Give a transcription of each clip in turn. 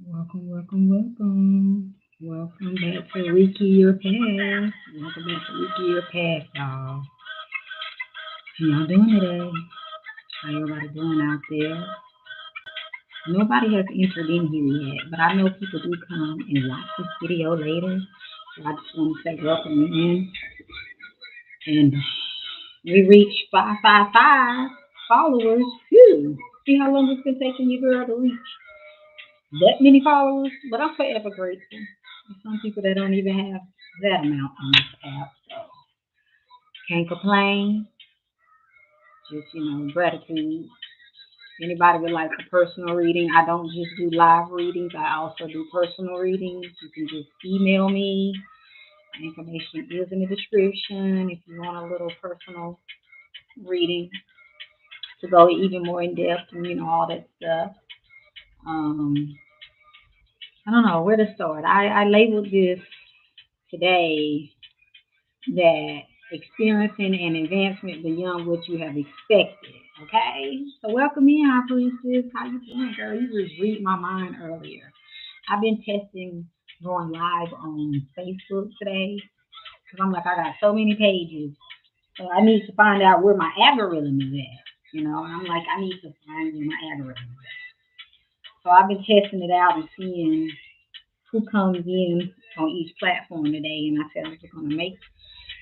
Welcome, welcome, welcome. Welcome back to Reiki Your Path. Welcome back to Reiki Your Path, y'all. How y'all doing today? How everybody doing out there? Nobody has entered in here yet, but I know people do come and watch this video later. So I just want to say welcome in. And we reached 555 followers. Phew. See how long it's been taking you, girl, to reach that many followers? But I'm forever grateful. There's some people that don't even have that amount on this app. So can't complain. Just, gratitude. Anybody would like a personal reading? I don't just do live readings. I also do personal readings. You can just email me. My information is in the description if you want a little personal reading to go even more in depth and all that stuff. Um, I don't know where to start. I labeled this today that experiencing an advancement beyond what you have expected. Okay, so welcome in, High Priestess. How you doing, girl? You just read my mind earlier. I've been testing going live on Facebook today because I'm like, I got so many pages, so I need to find out where my algorithm is at. And I'm like, I need to find where my algorithm is at. So I've been testing it out and seeing who comes in on each platform today, and I said I'm just gonna make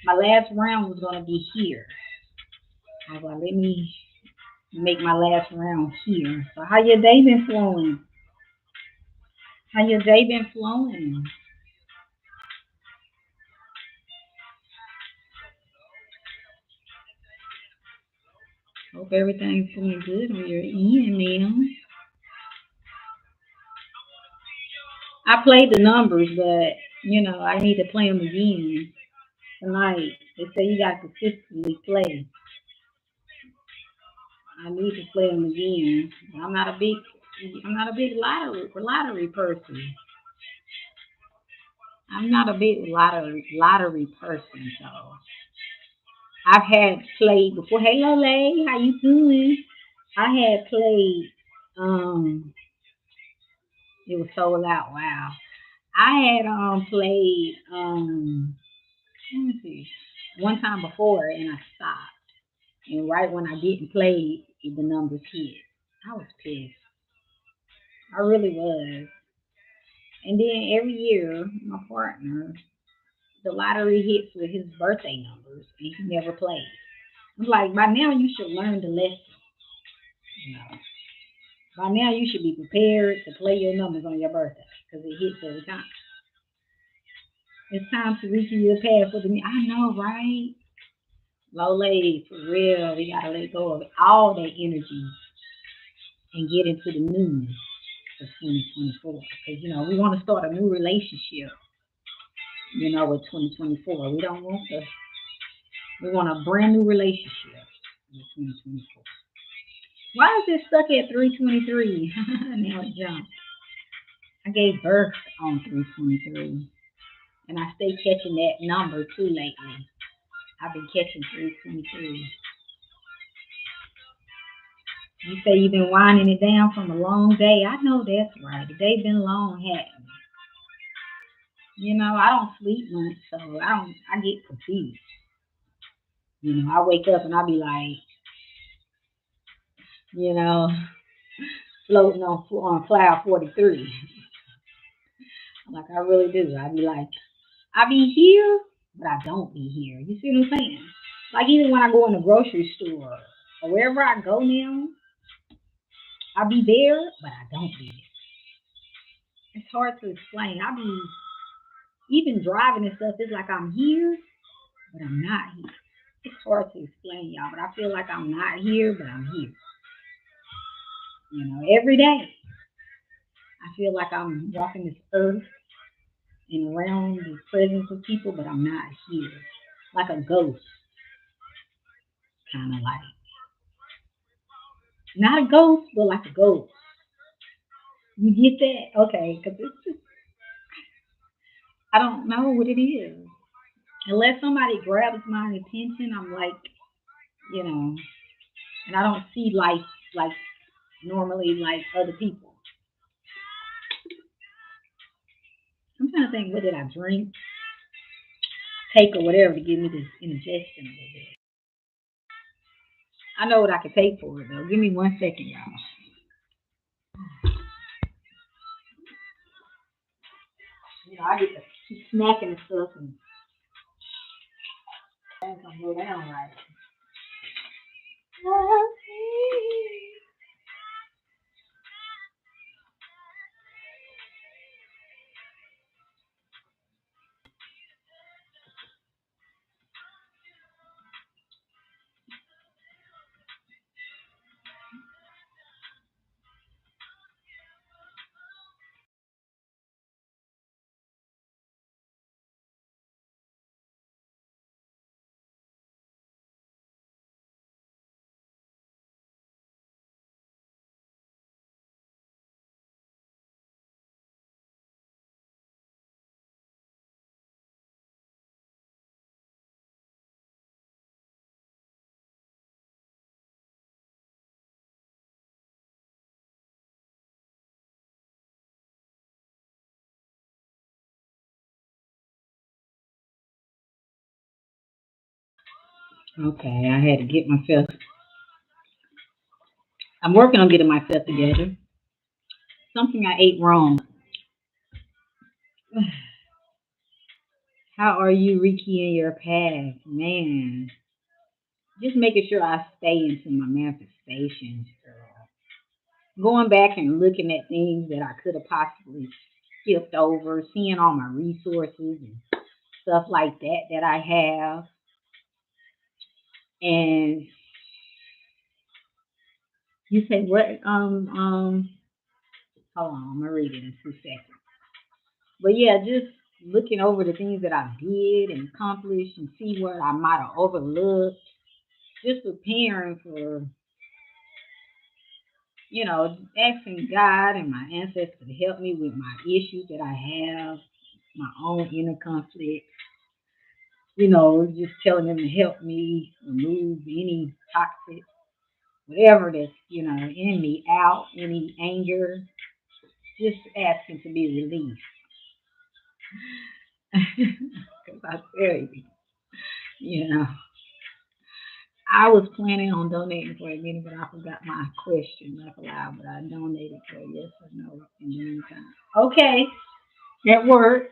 my last round was gonna be here. I was like, let me make my last round here. So how your day been flowing? How your day been flowing? Hope everything's going good on your end, man. I played the numbers, but I need to play them again tonight. They say you got to consistently play. I need to play them again. I'm not a big, I'm not a big lottery person. I'm not a big lottery person, so I've had played before. Hey, Lole, how you doing? I had played. It was sold out. Wow. I had played let me see, one time before and I stopped. And right when I didn't play, the numbers hit. I was pissed. I really was. And then every year, my partner, the lottery hits with his birthday numbers, and he never plays. I'm like, by now you should learn the lesson. You know, by now you should be prepared to play your numbers on your birthday because it hits every time. It's time to reach your path for the. I know, right? Low ladies, for real. We gotta let go of all that energy and get into the newness of 2024. Because we want to start a new relationship. With 2024, we don't want the. We want a brand new relationship with 2024. Why is it stuck at 323? Now it jumped. I gave birth on 323, and I stay catching that number too lately. I've been catching 323. You say you've been winding it down from a long day. I know that's right. The day been long, hadn't it? I don't sleep much, so I get confused. I wake up and I be like, you know, floating on cloud 43. Like I really do. I be like, I be here, but I don't be here. You see what I'm saying? Like even when I go in the grocery store or wherever I go now, I be there, but I don't be there. It's hard to explain. I be even driving and stuff. It's like I'm here, but I'm not here. It's hard to explain, y'all, but I feel like I'm not here, but I'm here. Every day I feel like I'm walking this earth and around the presence of people, but I'm not here. Like a ghost, kind of like. Not a ghost, but like a ghost. You get that? Okay, because it's just, I don't know what it is. Unless somebody grabs my attention, I'm like, you know, and I don't see life like normally like other people. I'm trying to think, what did I drink, take, or whatever to give me this indigestion a little bit. I know what I can take for it though. Give me 1 second, y'all. I get to keep snacking and stuff, and things gonna go down right. Okay, I had to get myself. I'm working on getting myself together. Something I ate wrong. How are you, Ricky, in your past? Man, just making sure I stay into my manifestations, girl. Going back and looking at things that I could have possibly skipped over, seeing all my resources and stuff like that that I have. And you say what? Hold on, I'm gonna read it in 2 seconds. But yeah, just looking over the things that I did and accomplished and see what I might have overlooked. Just preparing for, asking God and my ancestors to help me with my issues that I have, my own inner conflict. Just telling them to help me remove any toxic, whatever that's, in me out, any anger, just asking to be released. Because I tell you, you know, I was planning on donating for a minute, but I forgot my question, not allowed, but I donated for a yes or no in the meantime. Okay, that worked.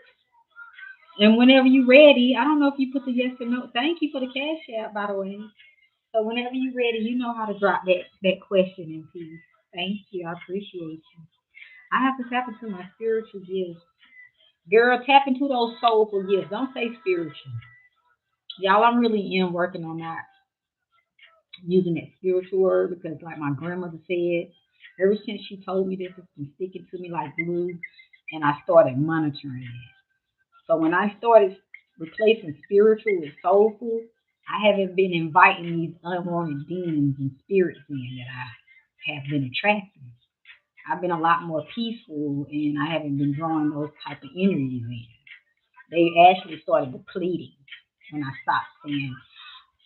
And whenever you're ready, I don't know if you put the yes or no. Thank you for the cash out, by the way. So whenever you're ready, you know how to drop that question in, please. Thank you. I appreciate you. I have to tap into my spiritual gifts. Girl, tap into those soulful gifts. Don't say spiritual. Y'all, I'm really in working on that, using that spiritual word, because like my grandmother said, ever since she told me this, it's been sticking to me like glue, and I started monitoring it. So when I started replacing spiritual with soulful, I haven't been inviting these unwanted demons and spirits in that I have been attracting. I've been a lot more peaceful, and I haven't been drawing those type of energies in. They actually started depleting when I stopped saying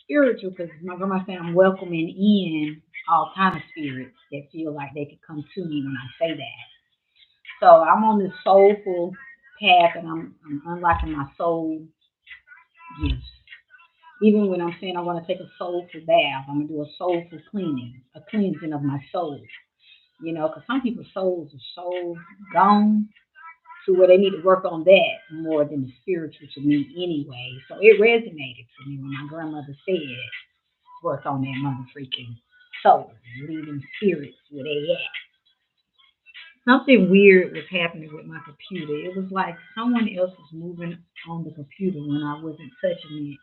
spiritual, because my grandma said I'm welcoming in all kind of spirits that feel like they could come to me when I say that. So I'm on this soulful path, and I'm unlocking my soul gifts. Even when I'm saying I want to take a soulful bath, I'm gonna do a soulful cleaning, a cleansing of my soul. Because some people's souls are so gone to where they need to work on that more than the spiritual to me anyway. So it resonated for me when my grandmother said, work on that mother freaking soul, leaving spirits where they at. Something weird was happening with my computer. It was like someone else was moving on the computer when I wasn't touching it.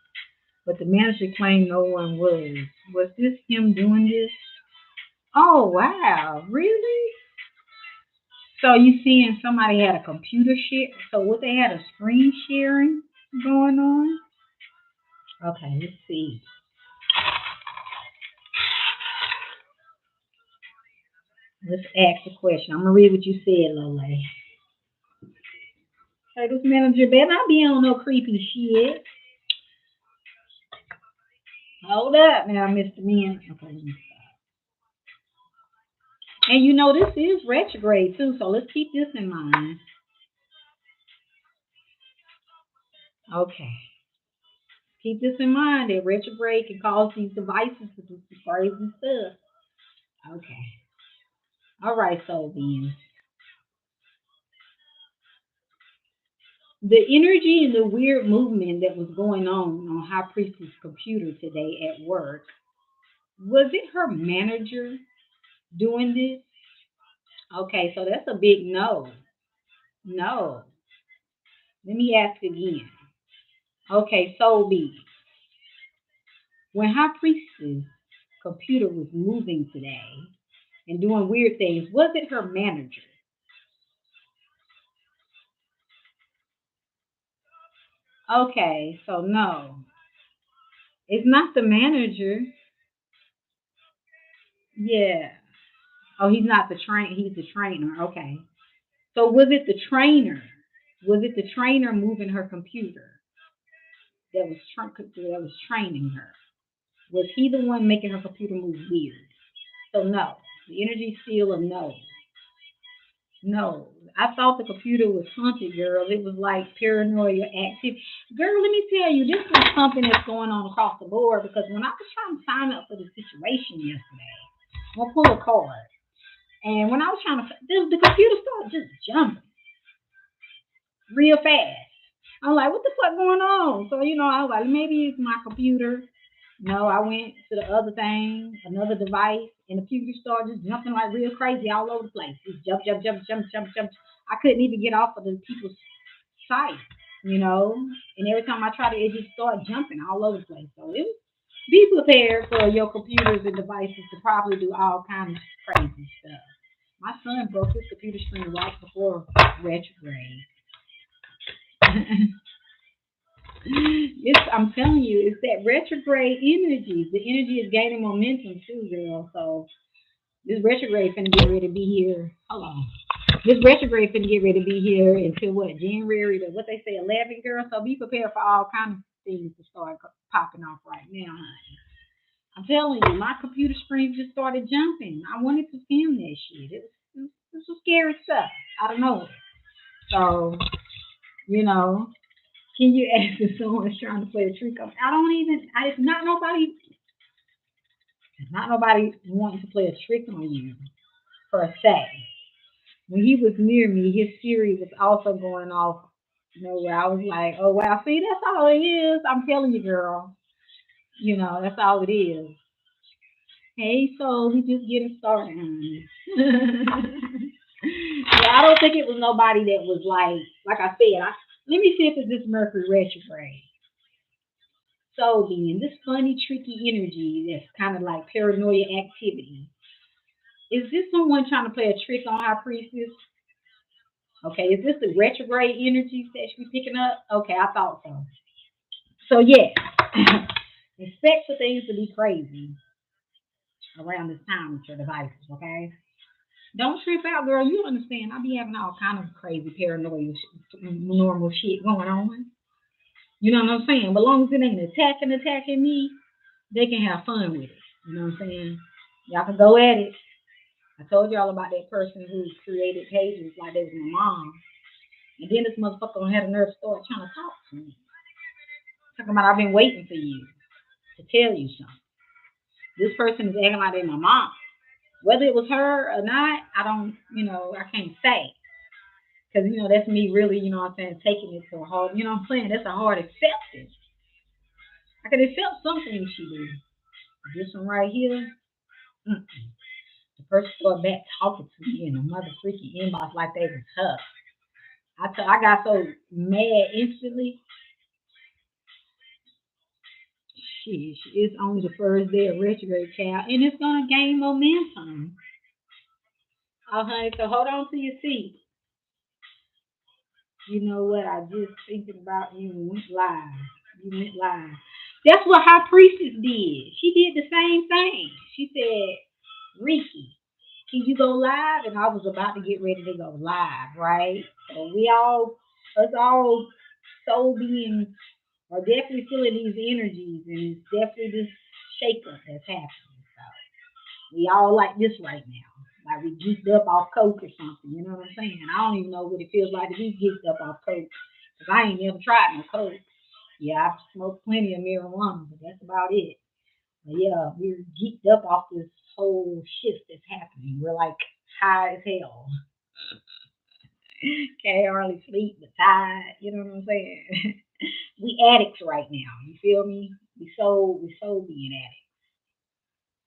But the manager claimed no one was. Was this him doing this? Oh wow, really? So you seeing somebody had a computer share? So what, they had a screen sharing going on? Okay, let's see. Let's ask the question. I'm gonna read what you said, Lole. Hey, this manager better not be on no creepy shit. Hold up now, Mr. Man. Okay, let me stop. And this is retrograde too, so let's keep this in mind. Okay. Keep this in mind that retrograde can cause these devices to do some crazy stuff. Okay. All right, so then. The energy and the weird movement that was going on High Priestess' computer today at work, was it her manager doing this? Okay, so that's a big no. No. Let me ask again. Okay, so B. When High Priestess' computer was moving today and doing weird things, was it her manager? Okay, so no. It's not the manager. Yeah. Oh, he's not the train. He's the trainer. Okay. So was it the trainer? Was it the trainer moving her computer that was training her? Was he the one making her computer move weird? So no. The energy still a no. No. I thought the computer was haunted, girl. It was like paranoia activity. Girl, let me tell you, this was something that's going on across the board because when I was trying to sign up for the situation yesterday, I'm gonna pull a card. And when I was trying to, the computer started just jumping real fast. I'm like, what the fuck going on? So, I was like, maybe it's my computer. No, I went to the other thing, another device, and the computer started just jumping like real crazy all over the place. Just jump, jump, jump, jump, jump, jump. I couldn't even get off of the people's site, you know. And every time I tried it just started jumping all over the place. So be prepared for your computers and devices to probably do all kinds of crazy stuff. My son broke his computer screen right before retrograde. I'm telling you, it's that retrograde energy. The energy is gaining momentum too, girl. So this retrograde finna get ready to be here. Hold on. This retrograde finna get ready to be here until what? January to what they say 11, girl. So be prepared for all kinds of things to start popping off right now, honey. I'm telling you, my computer screen just started jumping. I wanted to film that shit. It was some scary stuff. I don't know. So, you know, can you ask if someone's trying to play a trick on me? It's not nobody wanting to play a trick on you per se. When he was near me, his Siri was also going off. Where I was like, oh wow, see, that's all it is. I'm telling you, girl. That's all it is. Hey, so we just getting started, honey. Yeah, I don't think it was nobody that was like I said. Let me see if it's this Mercury retrograde. So being this funny, tricky energy that's kind of like paranoia activity. Is this someone trying to play a trick on High Priestess? Okay, is this the retrograde energy that she's picking up? Okay, I thought so. So yeah, expect for things to be crazy around this time with your devices. Okay, don't trip out, girl. You understand? I be having all kind of crazy paranoia, normal shit going on. You know what I'm saying? But as long as it ain't attacking me, they can have fun with it. You know what I'm saying? Y'all can go at it. I told y'all about that person who created pages like they was my mom. And then this motherfucker had a nerve to start trying to talk to me. Talking about I've been waiting for you to tell you something. This person is acting like they my mom. Whether it was her or not, I don't, I can't say. Because, that's me really, what I'm saying, taking it to a hard, what I'm saying? That's a hard acceptance. I can accept some things she did. This one right here, mm-mm. The person started back talking to me in a mother freaking inbox like they was tough. I got so mad instantly. Shit, it's only the first day of retrograde, child, and it's gonna gain momentum. Okay, so hold on to your seat. You know what? I just thinking about you went live. You went live. That's what High Priestess did. She did the same thing. She said, Ricky, can you go live? And I was about to get ready to go live, right? So us all soul beings are definitely feeling these energies, and it's definitely this shakeup that's happening. So we all like this right now. Like we geeked up off coke or something, you know what I'm saying? I don't even know what it feels like to be geeked up off coke. Because I ain't never tried no coke. Yeah, I've smoked plenty of marijuana, but that's about it. But yeah, we're geeked up off this whole shift that's happening. We're like high as hell. Can't hardly sleep, but tired. You know what I'm saying? We addicts right now. You feel me? We so being addicts.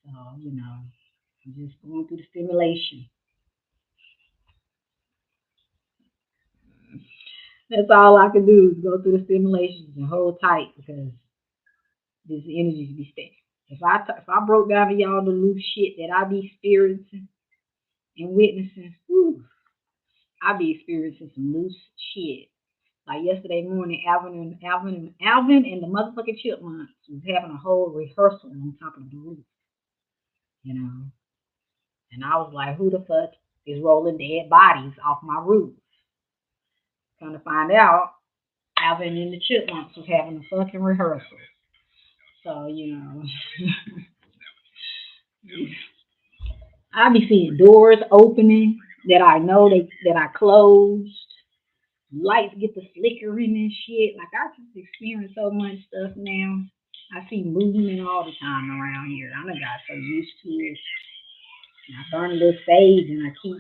So I'm just going through the stimulation. That's all I can do is go through the stimulations and hold tight because this energy be steady. If I broke down to y'all the loose shit that I be experiencing and witnessing, whew, I be experiencing some loose shit. Like yesterday morning, Alvin and the motherfucking chipmunks was having a whole rehearsal on top of the roof, you know. And I was like, who the fuck is rolling dead bodies off my roof? Come to find out, Alvin and the chipmunks was having a fucking rehearsal. So, I be seeing doors opening that I know that I closed. Lights get the flickering and shit. Like I just experience so much stuff now. I see movement all the time around here. I done got so used to it. And I burn a little sage and I keep.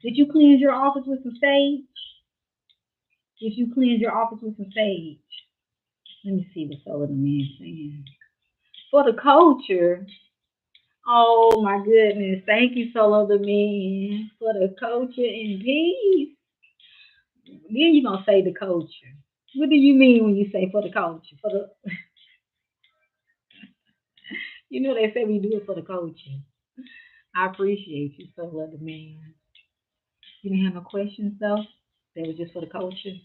Did you cleanse your office with some sage? Did you cleanse your office with some sage? Let me see what Solar the Man saying. For the culture, oh my goodness. Thank you, Solo the Man, for the culture and peace. Then you gonna say the culture. What do you mean when you say for the culture? For the they say we do it for the culture. I appreciate you, Solo the Man. You didn't have no questions though? They were just for the culture.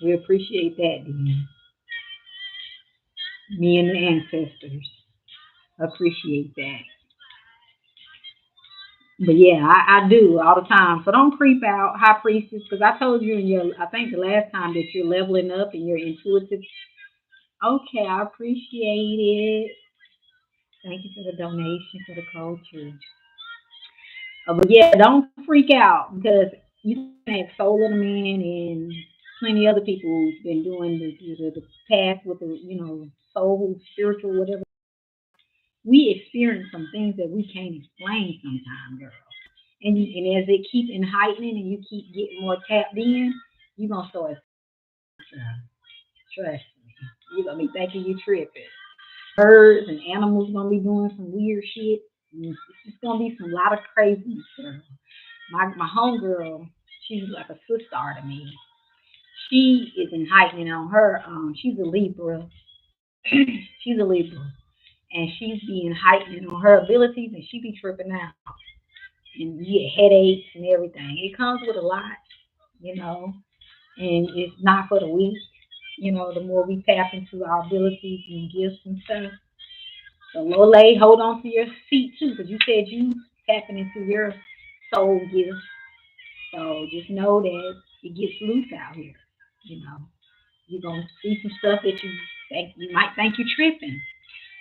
We appreciate that, then. Me and the ancestors appreciate that. But yeah, I do all the time. So don't creep out, high priestess, because I told you I think the last time that you're leveling up and you're intuitive. Okay, I appreciate it. Thank you for the donation for the culture. But yeah, don't freak out because you can have Soul of the Man and plenty other people who's been doing the path with the soul, spiritual, whatever. We experience some things that we can't explain sometimes, girl. And as it keeps heightening and you keep getting more tapped in, you're gonna start trust me. You're gonna be thinking you tripping. Birds and animals gonna be doing some weird shit. It's just gonna be some lot of craziness, girl. My homegirl, she's like a sister to me. She is in heightening on her. She's a Libra. She's a Libra, and she's being heightened on her abilities, and she be tripping out and you get headaches and everything. It comes with a lot, you know, and it's not for the weak. The more we tap into our abilities and gifts and stuff. So Lole, hold on to your seat too, because you said you tapping into your soul gifts. So just know that it gets loose out here. You know, you're gonna see some stuff that you might think you're tripping,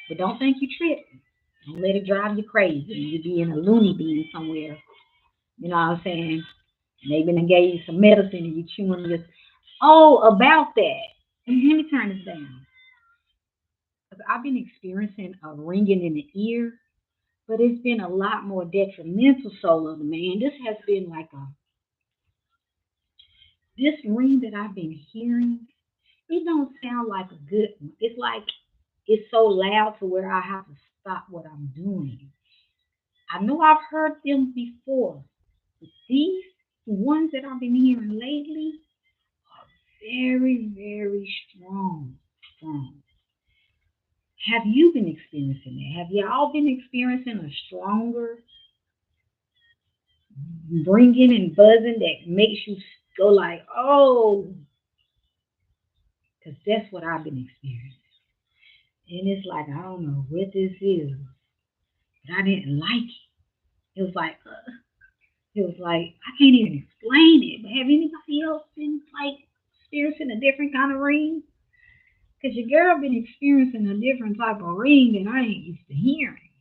but don't think you're tripping. Don't let it drive you crazy and you be in a loony bin somewhere. You know what I'm saying? And they been gave you some medicine and you chewing this. Oh, about that. Let me turn this down. 'Cause I've been experiencing a ringing in the ear, but it's been a lot more detrimental, Soul of the Man. This has been like this ring that I've been hearing. It don't sound like a good one. It's like it's so loud to where I have to stop what I'm doing. I know I've heard them before, but these ones that I've been hearing lately are very, very strong. Strong. Have you been experiencing that? Have y'all been experiencing a stronger ringing and buzzing that makes you go like, oh, because that's what I've been experiencing. And it's like, I don't know what this is, but I didn't like it. It was like, I can't even explain it. But have anybody else been like experiencing a different kind of ring? Because your girl been experiencing a different type of ring that I ain't used to hearing.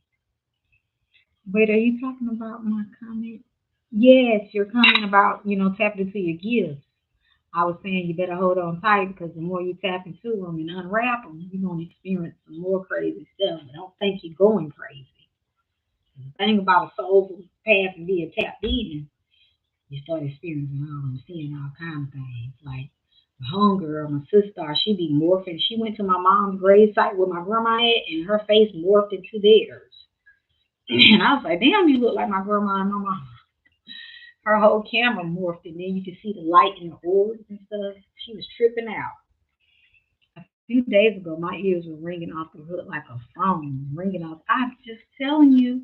Wait, are you talking about my comment? Yes, your comment about, tapping into your gifts. I was saying you better hold on tight because the more you tap into them and unwrap them, you're going to experience some more crazy stuff. But don't think you're going crazy. The thing about a soulful path and being tapped in, you start experiencing all and seeing all kinds of things. Like my homegirl, my sister, she be morphing. She went to my mom's grave site where my grandma at, and her face morphed into theirs. And I was like, damn, you look like my grandma and my mom. Her whole camera morphed, and then you could see the light in the orbs and stuff. She was tripping out. A few days ago, my ears were ringing off the hook like a phone, ringing off. I'm just telling you,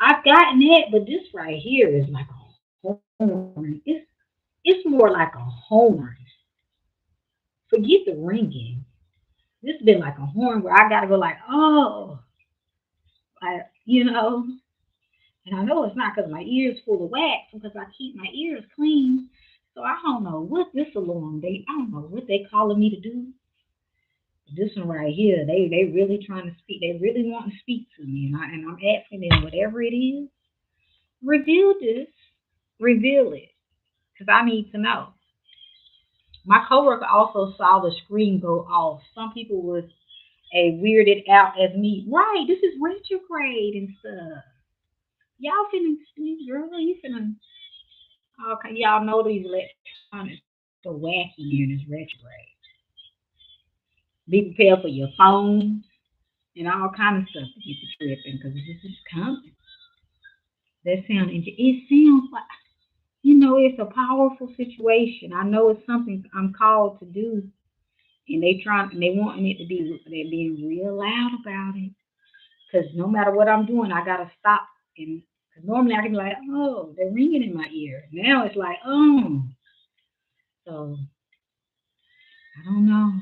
I've gotten it, but this right here is like a horn. It's more like a horn. Forget the ringing. This has been like a horn where I gotta go like, oh, like. And I know it's not because my ears full of wax, because I keep my ears clean. So I don't know what this alarm I don't know what they calling me to do. This one right here, they really trying to speak. They really want to speak to me, and I'm asking them whatever it is, reveal this, reveal it, because I need to know. My coworker also saw the screen go off. Some people was a weirded out as me. Right, this is retrograde and stuff. Y'all finna, girl, you finna. Okay, y'all know these electronics so wacky here in this retrograde. Be prepared for your phone and all kind of stuff to get the tripping because this is coming. That sound it sounds like it's a powerful situation. I know it's something I'm called to do, and they wanting it to be they're being real loud about it. Because no matter what I'm doing, I gotta stop. And cause normally I can be like, oh, they're ringing in my ear. Now it's like, oh, so I don't know.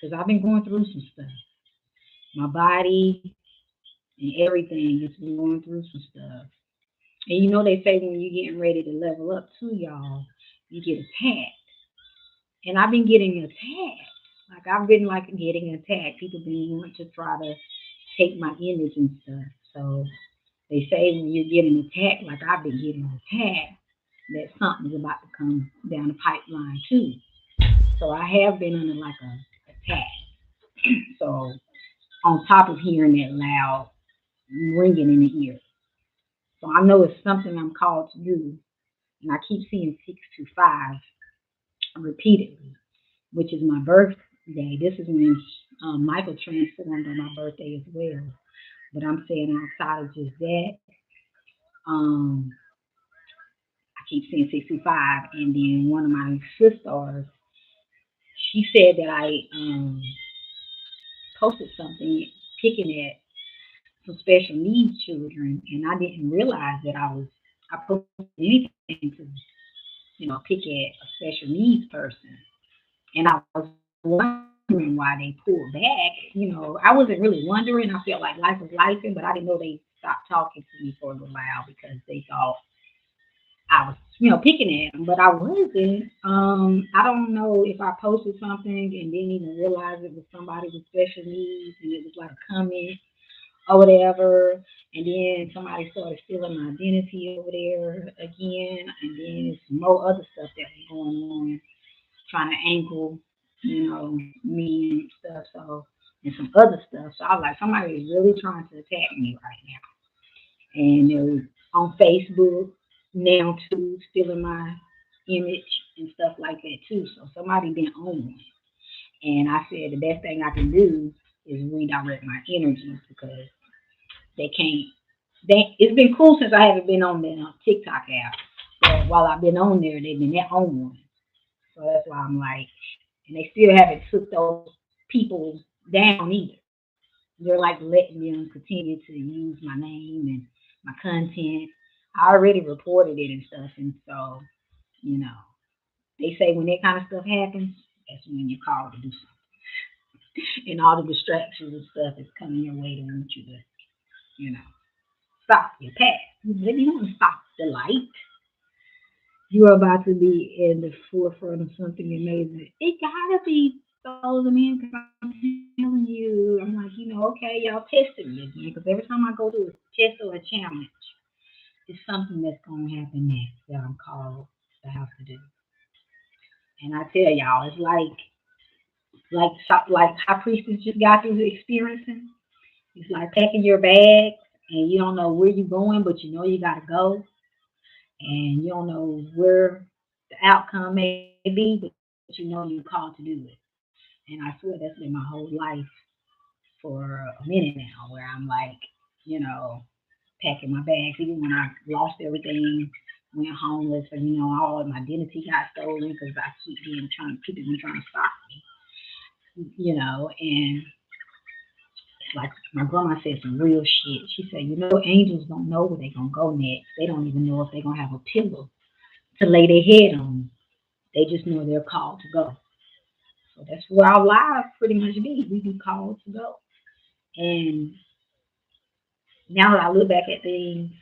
Because I've been going through some stuff. My body and everything is going through some stuff. And they say when you're getting ready to level up too, y'all, you get attacked. And I've been getting attacked. Like I've been like getting attacked. People been wanting to try to take my image and stuff. So they say when you're getting attacked, like I've been getting attacked, that something's about to come down the pipeline too. So I have been under like a attack. So on top of hearing that loud ringing in the ear. So I know it's something I'm called to do. And I keep seeing 625 repeatedly, which is my birthday. This is when Michael transformed on my birthday as well. But I'm saying outside of just that, um, I keep seeing 65. And then one of my sisters, she said that I posted something picking at some special needs children, and I didn't realize that I posted anything to pick at a special needs person, and I was wondering why they pulled back. I wasn't really wondering. I felt like life was life, but I didn't know they stopped talking to me for a little while because they thought I was, picking at them, but I wasn't. I don't know if I posted something and didn't even realize it was somebody with special needs, and it was like a comment or whatever. And then somebody started stealing my identity over there again, and then some more other stuff that was going on, trying to ankle, me and stuff. So and some other stuff. So I was like, somebody is really trying to attack me right now. And it was on Facebook now too, stealing my image and stuff like that too. So somebody been on me. And I said the best thing I can do is redirect my energies because they can't. It's been cool since I haven't been on the TikTok app. But while I've been on there, they've been their own one. So that's why I'm like, and they still haven't took those people down either. They're like letting them continue to use my name and my content. I already reported it and stuff, and so you know they say when that kind of stuff happens, that's when you call to do something, and all the distractions and stuff is coming your way to want you to, you know, stop your path. Maybe you want to stop the light. You're about to be in the forefront of something amazing. It gotta be those men because I'm telling you, I'm like, okay, y'all testing me again because every time I go to a test or a challenge, it's something that's gonna happen next that I'm called to have to do. And I tell y'all, it's like High Priestess just got through experiencing. It's like packing your bags and you don't know where you're going, but you know you gotta go, and you don't know where the outcome may be, but you know you're called to do it. And I swear that's been my whole life for a minute now, where I'm like, packing my bags, even when I lost everything, went homeless, or all of my identity got stolen because I keep being trying, people been trying to stop me, and like my grandma said some real shit. She said, angels don't know where they're gonna go next. They don't even know if they're gonna have a pillow to lay their head on. They just know they're called to go. So that's where our lives pretty much be. We be called to go. And now that I look back at things,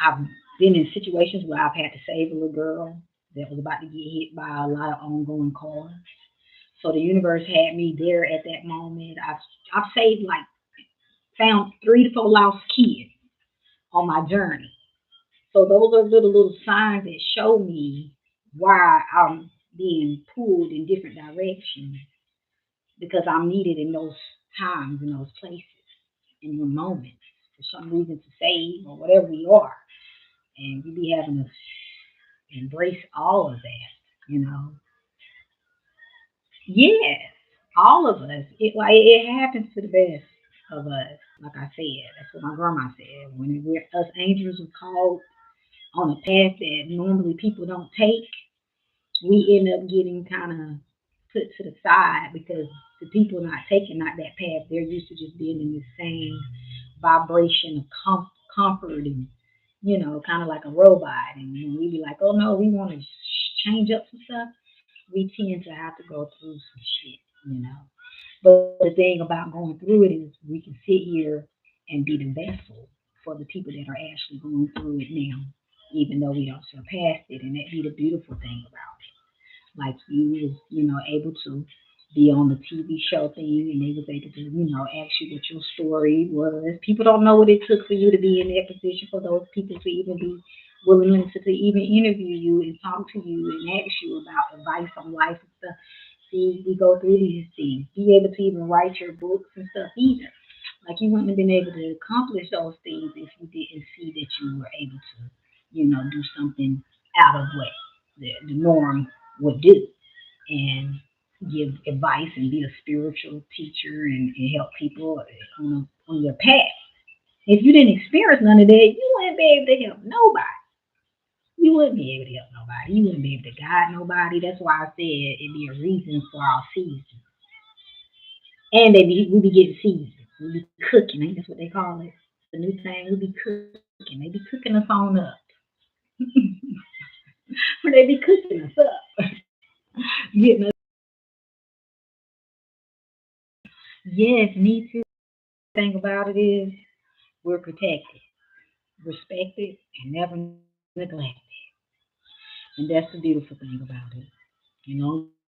I've been in situations where I've had to save a little girl that was about to get hit by a lot of ongoing cars. So the universe had me there at that moment. I've saved like found 3 to 4 lost kids on my journey. So those are little signs that show me why I'm being pulled in different directions, because I'm needed in those times, in those places, in your moments, for some reason to save or whatever we are. And we be having to embrace all of that, you know. Yes, all of us. It happens to the best of us. Like I said, that's what my grandma said. When us angels are called on a path that normally people don't take, we end up getting kind of put to the side because the people not taking not that path, they're used to just being in the same vibration of comfort and kind of like a robot. And when we be like, oh no, we want to change up some stuff, we tend to have to go through some shit. But the thing about going through it is we can sit here and be the vessel for the people that are actually going through it now, even though we don't surpass it. And that be the beautiful thing about it. Like you was, able to be on the TV show thing, and they was able to, ask you what your story was. People don't know what it took for you to be in that position, for those people to even be willing to even interview you and talk to you and ask you about advice on life and stuff. See, we go through these things. Be able to even write your books and stuff either. Like you wouldn't have been able to accomplish those things if you didn't see that you were able to, do something out of what the norm would do, and give advice and be a spiritual teacher, and help people on your path. If you didn't experience none of that, you wouldn't be able to help nobody. You wouldn't be able to help nobody. You wouldn't be able to guide nobody. That's why I said it'd be a reason for our season. And we be getting seasoned. We be cooking, ain't that's what they call it? The new thing, we be cooking. They be cooking us on up. They be cooking us up. Getting us. Yes, me too. Thing about it is we're protected, respected, and never neglected. And that's the beautiful thing about it.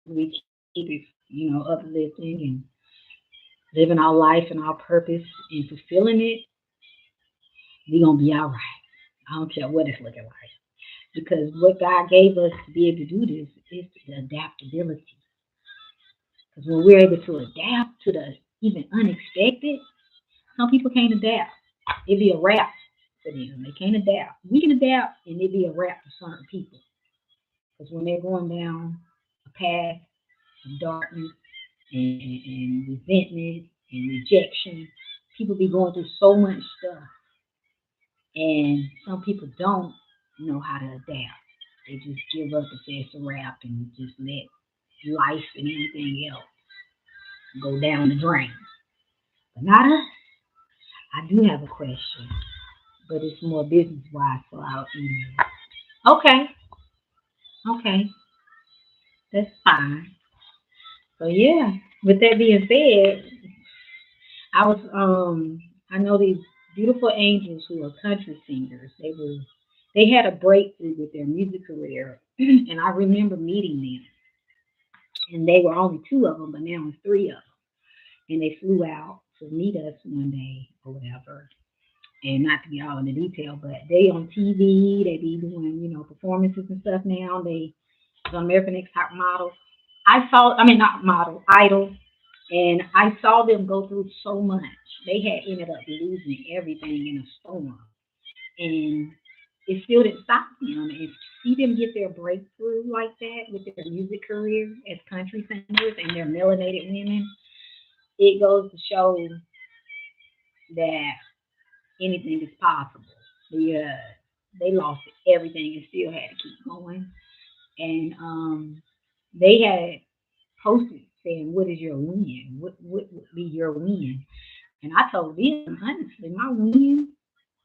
We keep it, uplifting and living our life and our purpose and fulfilling it, we gonna be all right. I don't care what it's looking like. Because what God gave us to be able to do this is the adaptability. Because when we're able to adapt to the even unexpected, some people can't adapt. It'd be a wrap for them. They can't adapt. We can adapt, and it'd be a wrap for certain people. Because when they're going down a path of darkness and resentment and rejection, people be going through so much stuff, and some people don't know how to adapt. They just give up and say it's a wrap and just let life and everything else go down the drain. But not us. I do have a question, but it's more business wise, so I'll email. Okay, okay, that's fine. So yeah, with that being said, I know these beautiful angels who are country singers. They had a breakthrough with their music career, and I remember meeting them. And they were only two of them, but now it's three of them. And they flew out to meet us one day or whatever. And not to be all in the detail, but they on TV, they be doing performances and stuff now. They on American Next Top Model. I mean, not model, Idol, and I saw them go through so much. They had ended up losing everything in a storm, and it still didn't stop them. And see them get their breakthrough like that with their music career as country singers and their melanated women, it goes to show that anything is possible. Yeah, they lost everything and still had to keep going. And they had posted saying, "What is your win? What would be your win?" And I told them honestly, my win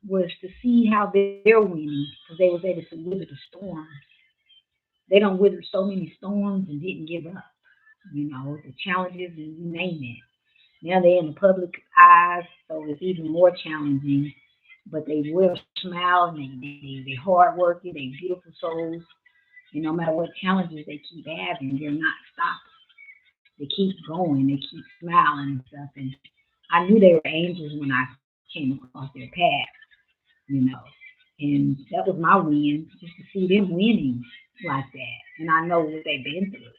was to see how they're winning because they was able to weather the storms. They don't weather so many storms and didn't give up. You know the challenges and you name it. Now they're in the public eyes, so it's even more challenging. But they will smile and they hard working, they beautiful souls. And no matter what challenges they keep having, they're not stopping. They keep going, they keep smiling and stuff. And I knew they were angels when I came across their path, you know. And that was my win, just to see them winning like that. And I know what they've been through.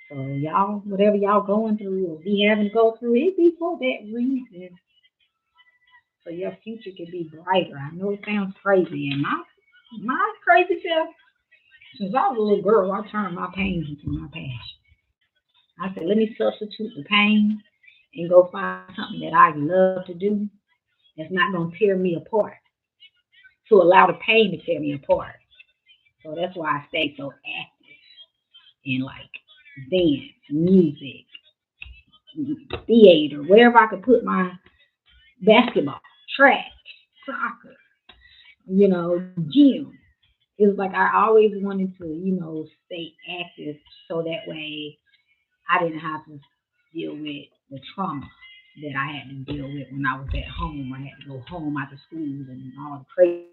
So y'all, whatever y'all going through or be having to go through, it be for that reason. So your future can be brighter. I know it sounds crazy, and my crazy self, since I was a little girl, I turned my pains into my passion. I said, let me substitute the pain and go find something that I love to do that's not gonna tear me apart. To allow the pain to tear me apart. So that's why I stay so active in like dance, music, theater, wherever I could put my basketball, track, soccer, gym. It was like I always wanted to, stay active so that way I didn't have to deal with the trauma that I had to deal with when I was at home. I had to go home after school and all the crazy.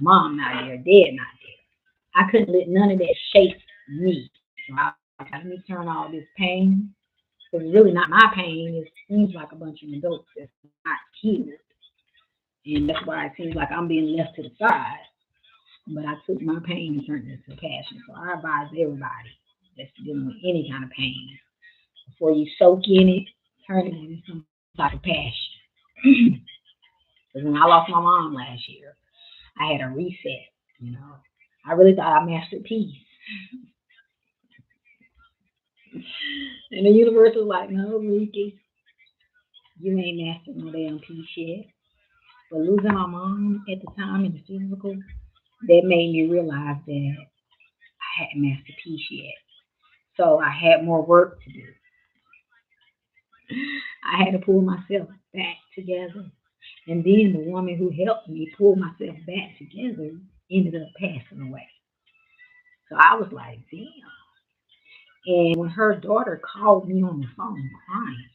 Mom not there, dad not there. I couldn't let none of that shape me. So I was like, let me turn all this pain, because it's really not my pain. It seems like a bunch of adults that's not healed. And that's why it seems like I'm being left to the side. But I took my pain and turned it into passion. So I advise everybody that's dealing with any kind of pain, before you soak in it, turn it into some type of passion. Because when I lost my mom last year, I had a reset. You know, I really thought I mastered peace, and the universe was like, "No, Ricky, you ain't mastered no damn peace yet." But losing my mom at the time in the physical, that made me realize that I hadn't mastered peace yet. So I had more work to do. I had to pull myself back together. And then the woman who helped me pull myself back together ended up passing away. So I was like, damn. And when her daughter called me on the phone crying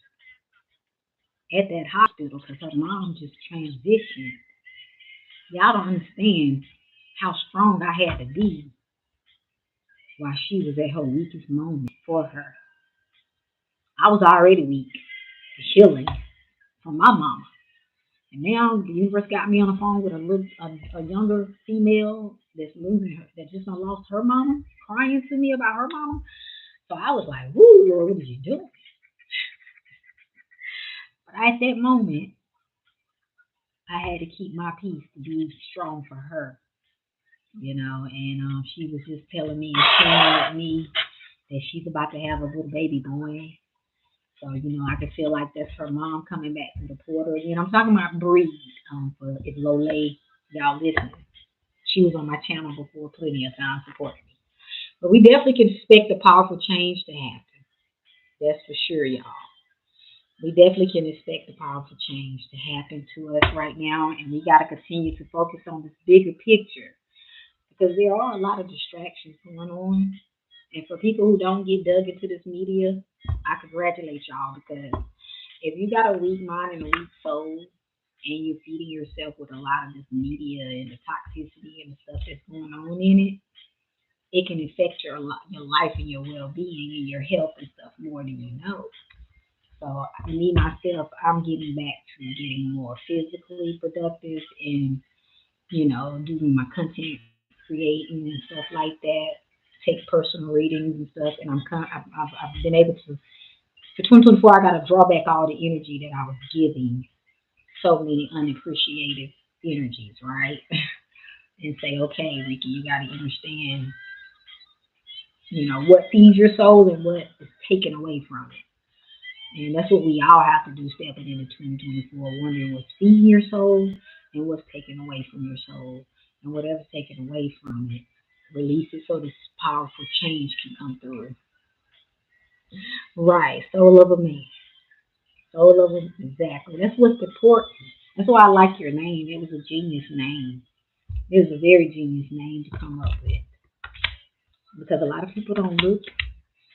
at that hospital because her mom just transitioned, y'all don't understand how strong I had to be while she was at her weakest moment for her. I was already weak, healing from my mama. And now the universe got me on the phone with a younger female that's losing her, that just lost her mama, crying to me about her mama. So I was like, "Woo, Lord, what did you do?" But at that moment, I had to keep my peace to be strong for her, And she was just telling me and sharing with me that she's about to have a little baby boy. So I could feel like that's her mom coming back to the portal again. I'm talking about Breed. For if Lole, y'all listening, she was on my channel before plenty of time supporting me. But we definitely can expect a powerful change to happen. That's for sure, y'all. We definitely can expect a powerful change to happen to us right now, and we got to continue to focus on this bigger picture because there are a lot of distractions going on. And for people who don't get dug into this media, I congratulate y'all because if you got a weak mind and a weak soul, and you're feeding yourself with a lot of this media and the toxicity and the stuff that's going on in it can affect your life and your well being and your health and stuff more than you know. So me myself, I'm getting back to getting more physically productive and doing my content creating and stuff like that. Take personal readings and stuff, and I've been able to for 2024. I got to draw back all the energy that I was giving so many unappreciated energies, right? And say, okay, Ricky, you got to understand, what feeds your soul and what is taken away from it. And that's what we all have to do stepping into 2024, wondering what's feeding your soul and what's taken away from your soul. And whatever's taken away from it, release it so this powerful change can come through. Right, soul of a man. Soul of a, exactly. That's what's important. That's why I like your name. It was a genius name. It was a very genius name to come up with. Because a lot of people don't look.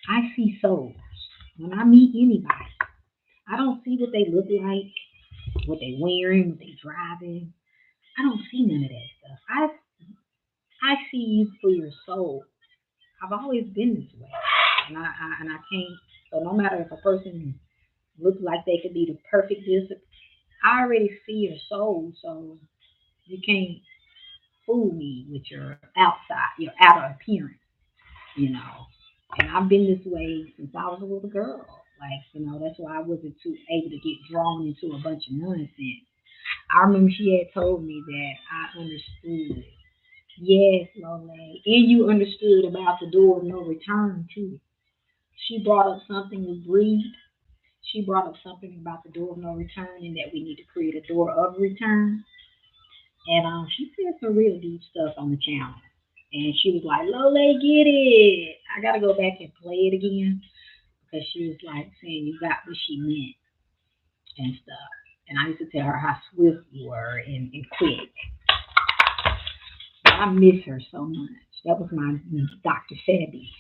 I see souls. When I meet anybody, I don't see what they look like, what they wearing, what they driving. I don't see none of that stuff. I see you for your soul. I've always been this way, and I can't. So no matter if a person looks like they could be the perfect this, I already see your soul. So you can't fool me with your outside, your outer appearance. You know. And I've been this way since I was a little girl. Like, that's why I wasn't too able to get drawn into a bunch of nonsense. I remember she had told me that I understood. Yes, Lola. And you understood about the door of no return too. She brought up something with Breed. She brought up something about the door of no return and that we need to create a door of return. And she said some real deep stuff on the channel. And she was like, Lola, get it. I got to go back and play it again because she was like saying you got what she meant and stuff. And I used to tell her how swift you were and quick. I miss her so much. That was my Dr. Sebi.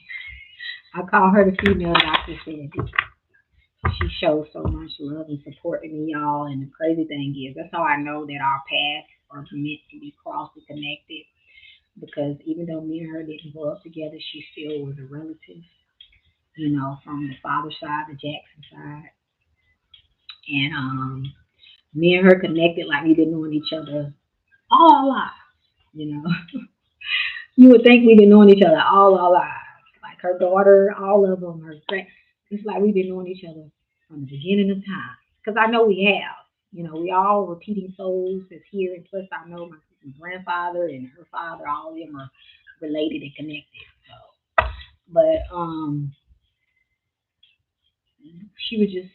I call her the female Dr. Sebi. She shows so much love and support in me, y'all. And the crazy thing is, that's how I know that our paths are meant to be crossed and connected. Because even though me and her didn't grow up together, she still was a relative, from the father side, the Jackson side. And me and her connected like we've been knowing each other all our lives, you know. You would think we've been knowing each other all our lives. Like her daughter, all of them, her friends. It's like we've been knowing each other from the beginning of time. Because I know we have. We all repeating souls that's here. And plus, I know my grandfather and her father, all of them are related and connected. So, but she was just,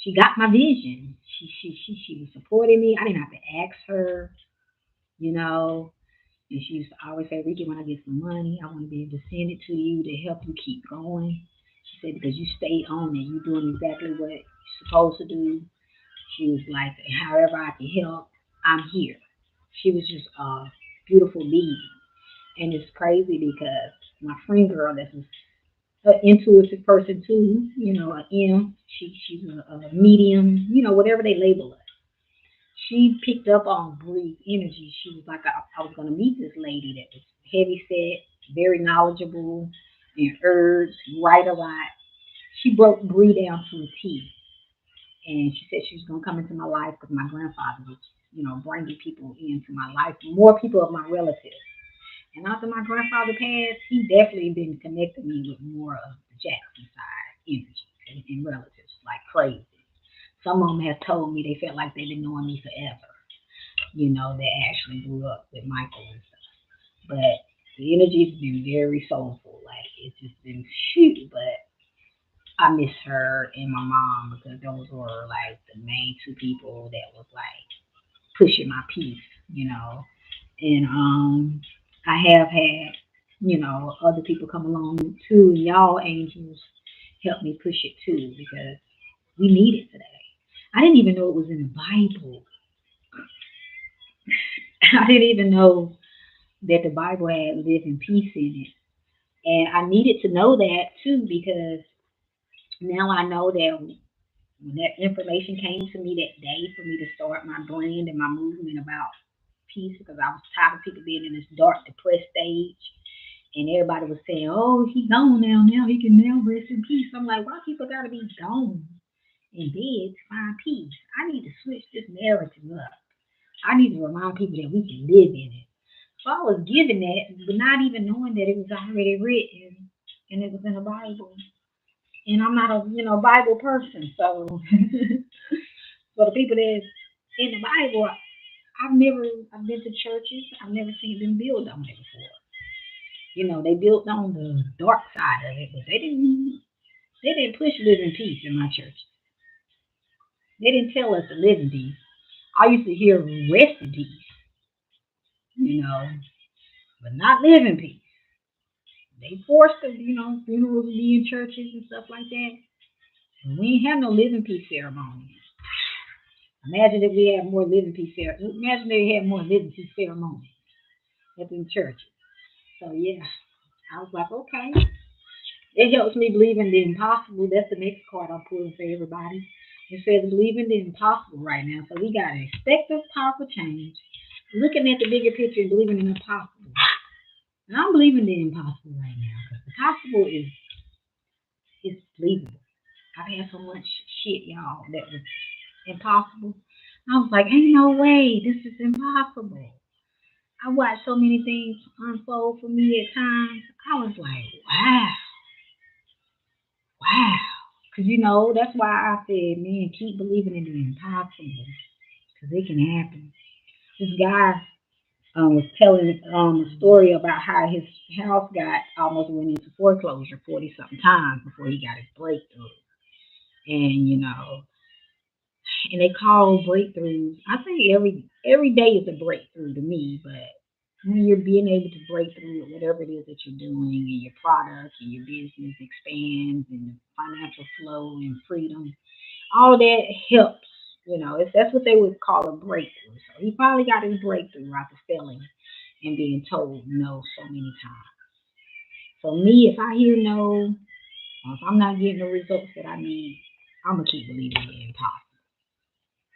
she got my vision. She was supporting me. I didn't have to ask her, you know. And she used to always say, Ricky, when I get some money, I want to be able to send it to you to help you keep going. She said, because you stay on it, you're doing exactly what you're supposed to do. She was like, however I can help, I'm here. She was just a beautiful being. And it's crazy because my friend girl that's an intuitive person too, an M, she's a medium, whatever they label us. She picked up on Bree's energy. She was like, I was going to meet this lady that was heavy set, very knowledgeable in herbs, write a lot. She broke Bree down to a T. And she said she was going to come into my life because my grandfather was, bringing people into my life, more people of my relatives. And after my grandfather passed, he definitely been connecting me with more of the Jackson side energy and relatives like crazy. Some of them have told me they felt like they've been knowing me forever. They actually grew up with Michael and stuff. But the energy's been very soulful. Like it's just been shoot. But I miss her and my mom because those were like the main two people that was like pushing my peace. And I have had, other people come along too. Y'all angels help me push it too because we need it today. I didn't even know it was in the Bible. I didn't even know that the Bible had live in peace in it. And I needed to know that too because now I know that when that information came to me that day for me to start my brand and my movement about peace because I was tired of people being in this dark, depressed stage. And everybody was saying, oh, he's gone now. Now he can now rest in peace. I'm like, why people got to be gone in bed to find peace? I need to switch this narrative up. I need to remind people that we can live in it. So I was given that, but not even knowing that it was already written and it was in the Bible. And I'm not a Bible person, so for the people that's in the Bible, I've been to churches, I've never seen them build on it before. They built on the dark side of it, but they didn't push live in peace in my church. They didn't tell us to live in peace. I used to hear rest in peace, you know, but not live in peace. They forced the, funerals to be in churches and stuff like that. And we ain't have no living peace ceremonies. Imagine if we had more living peace ceremonies. Imagine if they had more living peace ceremonies at the churches. So yeah, I was like, okay. It helps me believe in the impossible. That's the next card I'm pulling for everybody. It says believe in the impossible right now. So we got to expect this powerful change. Looking at the bigger picture and believing in the possible. And I'm believing the impossible right now because the possible is believable. I've had so much shit, y'all, that was impossible. I was like, ain't no way, this is impossible. I watched so many things unfold for me at times. I was like, wow, wow. Because, that's why I said, man, keep believing in the impossible because it can happen. This guy was telling a story about how his house got almost went into foreclosure 40 something times before he got his breakthrough. And, and they call breakthroughs. I think every day is a breakthrough to me, but when you're being able to break through with whatever it is that you're doing and your product and your business expands and financial flow and freedom, all that helps. That's what they would call a breakthrough. So he finally got his breakthrough after failing and being told no so many times. So me, if I hear no, or if I'm not getting the results that I need, I'm gonna keep believing in impossible,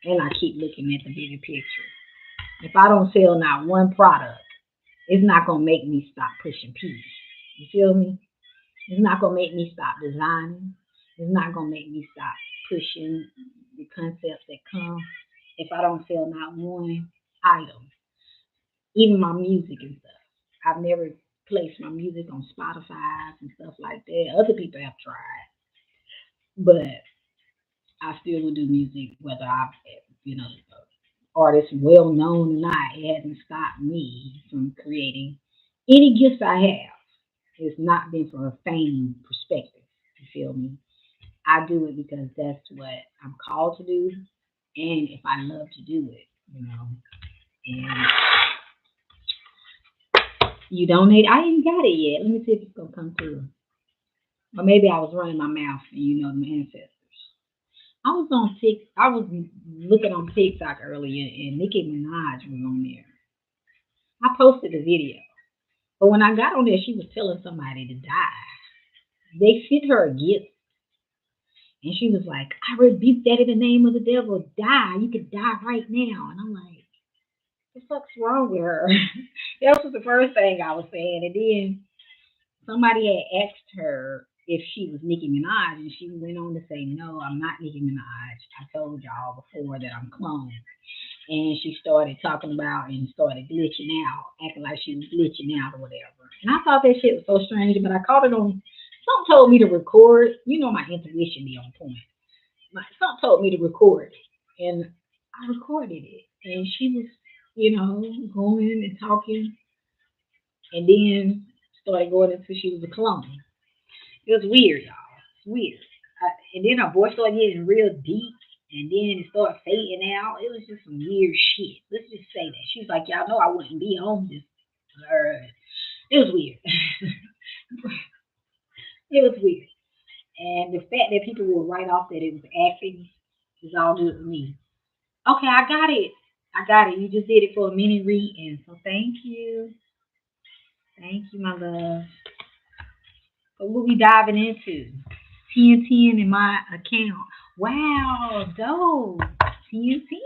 and I keep looking at the bigger picture. If I don't sell not one product, it's not gonna make me stop pushing peace. You feel me? It's not gonna make me stop designing. It's not gonna make me stop pushing the concepts that come if I don't sell not one item. Even my music and stuff. I've never placed my music on Spotify and stuff like that. Other people have tried, but I still will do music whether you know, artist well known or not. It hasn't stopped me from creating any gifts I have. It's not been from a fame perspective. You feel me? I do it because that's what I'm called to do, and if I love to do it. And you donate. I ain't got it yet. Let me see if it's gonna come through. Or maybe I was running my mouth, and the ancestors. I was on Tik. I was looking on TikTok earlier, and Nicki Minaj was on there. I posted a video, but when I got on there, she was telling somebody to die. They sent her a gift, and she was like, "I rebuke that in the name of the devil. Die. You could die right now." And I'm like, "What the fuck's wrong with her?" That was the first thing I was saying, and then somebody had asked her if she was Nicki Minaj, and she went on to say, "No, I'm not Nicki Minaj. I told y'all before that I'm cloned." And she started talking about and started glitching out, acting like she was glitching out or whatever. And I thought that shit was so strange, but I caught it on. Something told me to record. My intuition be on point. Something told me to record it, and I recorded it. And she was, going and talking, and then started going until she was a clone. It was weird, y'all. It's weird. And then her voice started getting real deep, and then it started fading out. It was just some weird shit. Let's just say that. She was like, y'all know I wouldn't be on this. It was weird. It was weird. And the fact that people will write off that it was acting is all good with me. Okay, I got it. I got it. You just did it for a mini read, and so thank you. Thank you, my love. So what we diving into? 1010 in my account. Wow, dope. 1010.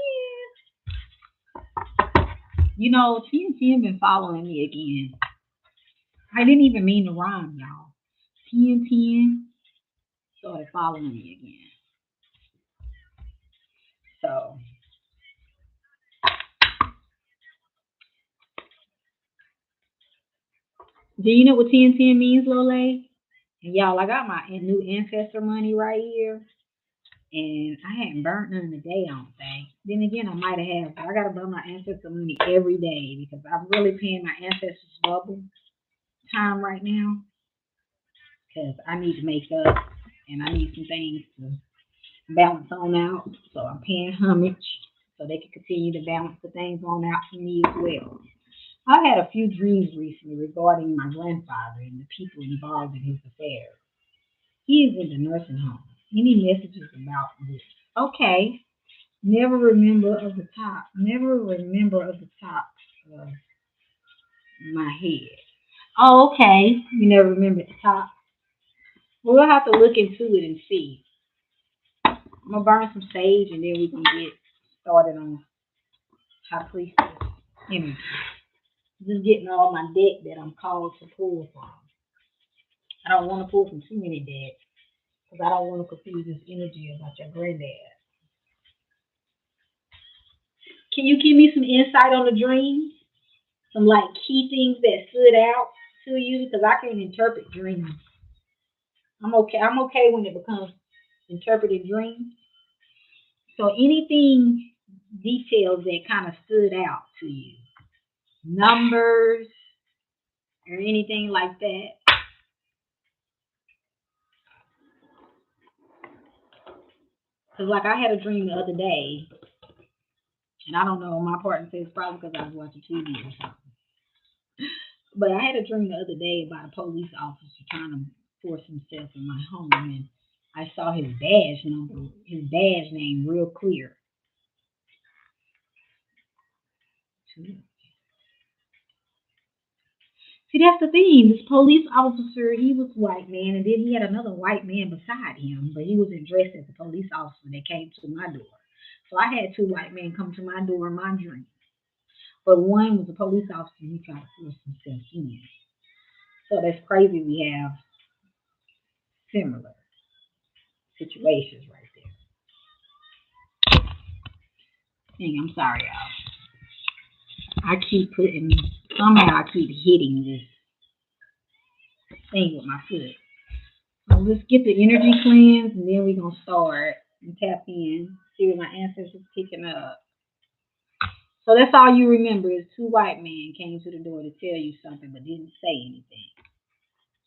1010 been following me again. I didn't even mean to rhyme, y'all. 1010 started following me again. So Do you know what 1010 means, Lole? And y'all, I got my new ancestor money right here. And I hadn't burnt none today, I don't think. Then again, I might have, but I gotta burn my ancestor money every day because I'm really paying my ancestors double time right now because I need to make up and I need some things to balance on out. So I'm paying homage so they can continue to balance the things on out for me as well. I've had a few dreams recently regarding my grandfather and the people involved in his affairs. He is in the nursing home. Any messages about this? Okay. Never remember of the top. Never remember of the top of my head. Oh, okay. You never remember the top. Well, we'll have to look into it and see. I'm gonna burn some sage and then we can get started on high priestess energy. Just getting all my deck that I'm called to pull from. I don't want to pull from too many decks because I don't want to confuse this energy about your granddad. Can you give me some insight on the dream? Some like key things that stood out to you because I can't interpret dreams. I'm okay. I'm okay when it becomes interpreted dreams. So anything details that kind of stood out to you, numbers or anything like that. Because like I had a dream the other day, and I don't know. My partner says probably because I was watching TV or something. But I had a dream the other day about a police officer trying to force himself in my home, and I saw his badge number, his badge name, real clear. See, that's the thing. This police officer, he was white man, and then he had another white man beside him, but he wasn't dressed as a police officer that came to my door. So I had two white men come to my door in my dream. But one was a police officer, and he tried to force himself in. So that's crazy. We have similar situations right there. Dang, I'm sorry, y'all. I keep putting, somehow I keep hitting this thing with my foot. So let's get the energy cleanse and then we're going to start and tap in, see what my ancestors picking up. So that's all you remember is two white men came to the door to tell you something but didn't say anything.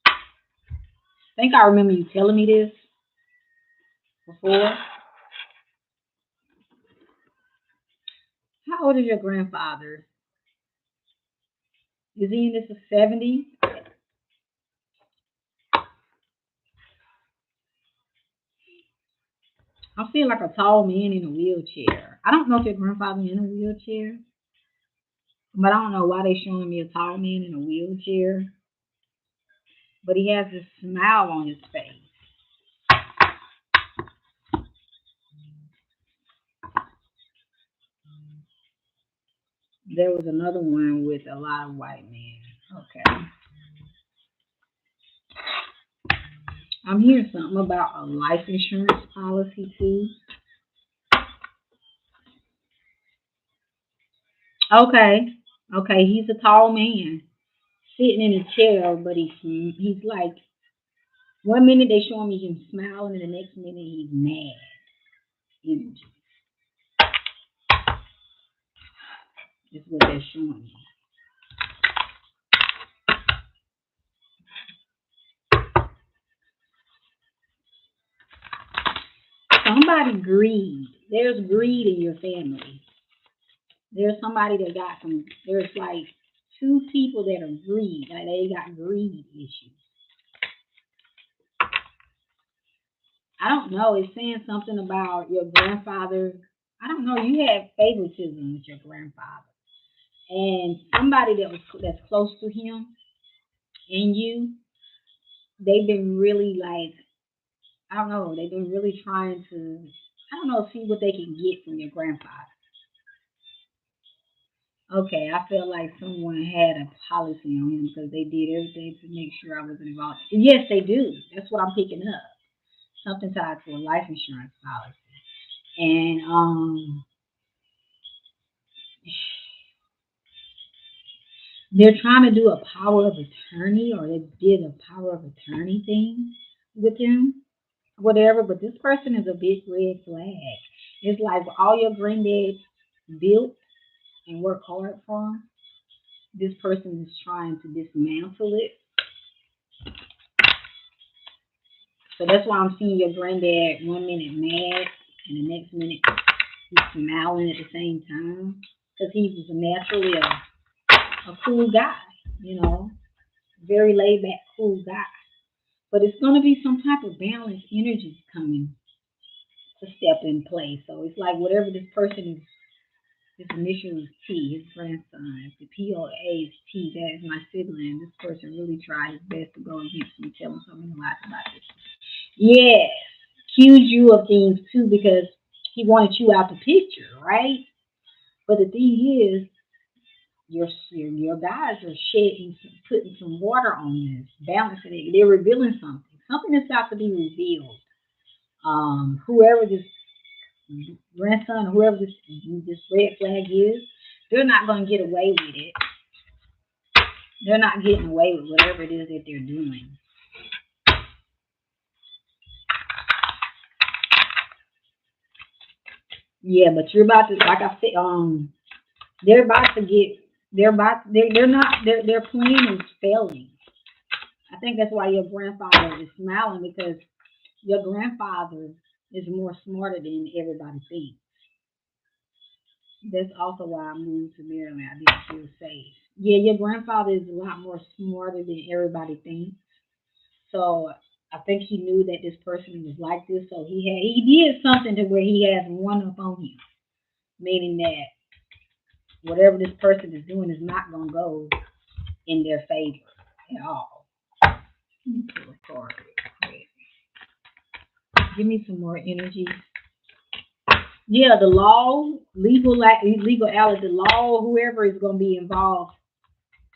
I think I remember you telling me this before. How old is your grandfather? Is he in his 70s? I feel like a tall man in a wheelchair. I don't know if your grandfather's in a wheelchair, but I don't know why they're showing me a tall man in a wheelchair. But he has this smile on his face. There was another one with a lot of white men. Okay. I'm hearing something about a life insurance policy too. Okay. Okay, he's a tall man sitting in a chair, but he's like one minute they show him smiling, and the next minute he's mad. Energy is what they're showing me. Somebody greed. There's greed in your family. There's somebody that got some. There's like two people that are greed. Like they got greed issues. I don't know. It's saying something about your grandfather. I don't know. You had favoritism with your grandfather, and somebody that's close to him and you. They've been really like I don't know. They've been really trying to I don't know see what they can get from your grandfather. Okay, I felt like someone had a policy on him because they did everything to make sure I wasn't involved. And yes, they do. That's what I'm picking up. Something tied to a life insurance policy. And They're trying to do a power of attorney, or they did a power of attorney thing with him, whatever. But this person is a big red flag. It's like all your granddad built and worked hard for. This person is trying to dismantle it. So that's why I'm seeing your granddad 1 minute mad and the next minute he's smiling at the same time. Because he was naturally a cool guy, you know, very laid back, cool guy. But it's going to be some type of balanced energy coming to step in place. So it's like whatever this person is, his initial is T, his grandson. If the POA is T, that is my sibling. This person really tried his best to go against me, tell him so many lies about this. Yes, accuse you of things too because he wanted you out the picture, right? But the thing is, your guys are shedding, putting some water on this, balancing it. They're revealing something. Something that's got to be revealed. Whoever this grandson, whoever this red flag is, they're not going to get away with it. They're not getting away with whatever it is that they're doing. Yeah, but you're about to, like I said, they're about to get, they're not, their plan is failing. I think that's why your grandfather is smiling because your grandfather is more smarter than everybody thinks. That's also why I moved to Maryland. I didn't feel safe. Yeah, your grandfather is a lot more smarter than everybody thinks. So I think he knew that this person was like this. So he did something to where he has one up on him, meaning that whatever this person is doing is not gonna go in their favor at all. Let me pull a card real quick. Give me some more energy. Yeah, the law, legality, the law, whoever is going to be involved,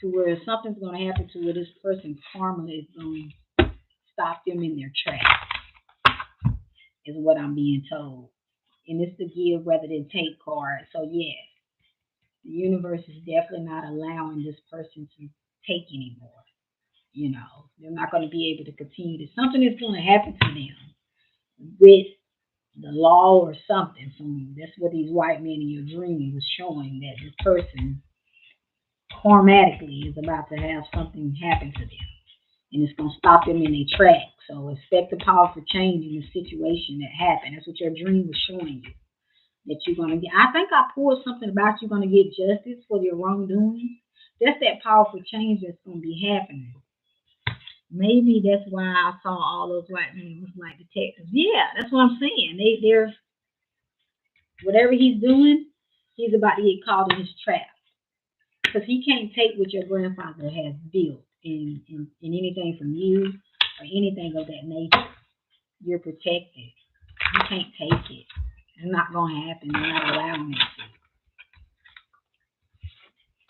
to where something's going to happen to where this person's karma is going to stop them in their tracks, is what I'm being told. And it's the give rather than take card. So yes, the universe is definitely not allowing this person to take anymore. You know, they're not going to be able to continue to. Something is going to happen to them with the law or something. So that's what these white men in your dream was showing, that this person karmatically is about to have something happen to them. And it's going to stop them in their track. So expect a powerful change in the situation that happened. That's what your dream was showing you. That you're going to get. I think I pulled something about you're going to get justice for your wrongdoing. That's that powerful change that's going to be happening. Maybe that's why I saw all those white men was like detectives. Yeah, that's what I'm saying. They're whatever he's doing, he's about to get caught in his trap because he can't take what your grandfather has built in anything from you or anything of that nature. You're protected. You can't take it. It's not going to happen. They're not allowing it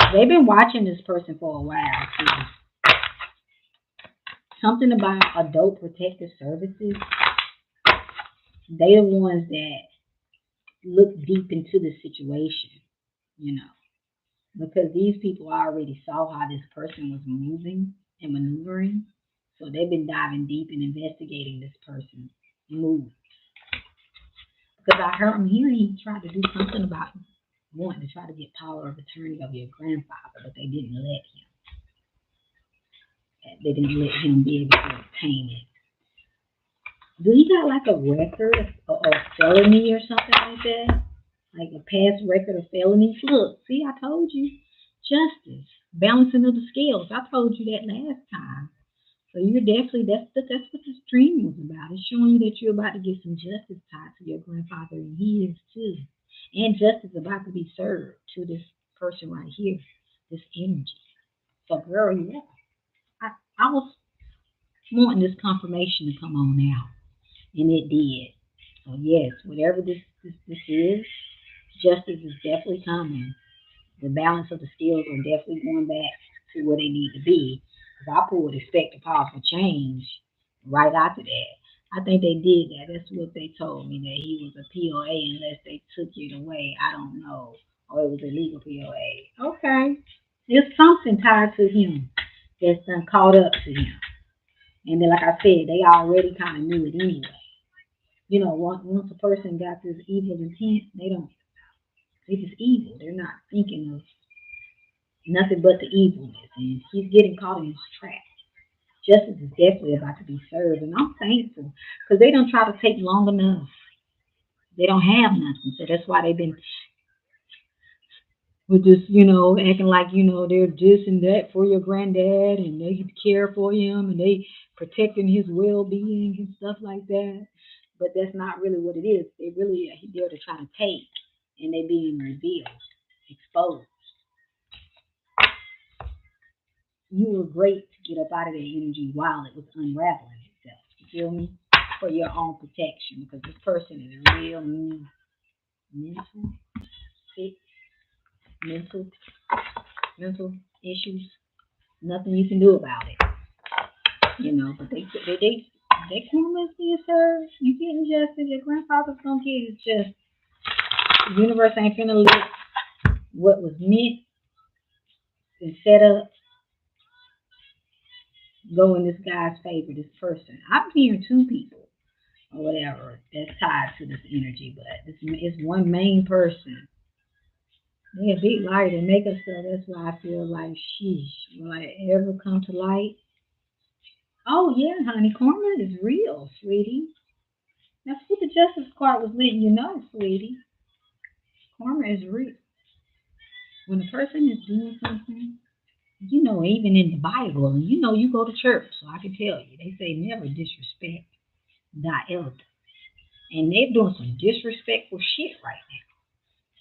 to. They've been watching this person for a while too. Something about adult protective services. They're the ones that look deep into the situation, you know, because these people already saw how this person was moving and maneuvering. So they've been diving deep and investigating this person's move. Because I heard him here, he tried to do something about wanting to try to get power of attorney of your grandfather, but they didn't let him. They didn't let him be able to obtain it. Do he got like a record of felony or something like that? Like a past record of felonies? Look, see, I told you. Justice. Balancing of the scales. I told you that last time. So you're definitely, that's what this dream was about. It's showing you that you're about to get some justice tied to your grandfather, and he is too. And justice is about to be served to this person right here, this energy. So girl, yeah. I, I was wanting this confirmation to come on out. And it did. So yes, whatever this is, justice is definitely coming. The balance of the scales are definitely going back to where they need to be. Because I would expect a powerful change right after that. I think they did that. That's what they told me, that he was a POA unless they took it away. I don't know. Or it was a legal POA. Okay. There's something tied to him that's done caught up to him. And then, like I said, they already kind of knew it anyway. You know, once a person got this evil intent, they just evil. They're not thinking of nothing but the evilness. And he's getting caught in his trap. Justice is definitely about to be served. And I'm thankful because they don't try to take long enough. They don't have nothing. So that's why they've been with this, acting like, they're this and that for your granddad and they care for him and they protecting his well being and stuff like that. But that's not really what it is. They really are there to try to take and they being revealed, exposed. You were great to get up out of that energy while it was unraveling itself. You feel me? For your own protection because this person is real mental, sick, mental, mental issues. Nothing you can do about it. But they karma's being served. You getting justice. Your grandfather's gonna get his justice. The universe ain't finna let what was meant and set up go in this guy's favor. This person. I'm hearing two people or whatever that's tied to this energy, but it's one main person. They're a big light and make us so. That's why I feel like sheesh. Will I ever come to light? Oh yeah, honey, karma is real, sweetie. That's what the justice card was letting you know, sweetie. Karma is real. When a person is doing something, even in the Bible, and you go to church, so I can tell you, they say never disrespect thy elder. And they're doing some disrespectful shit right now.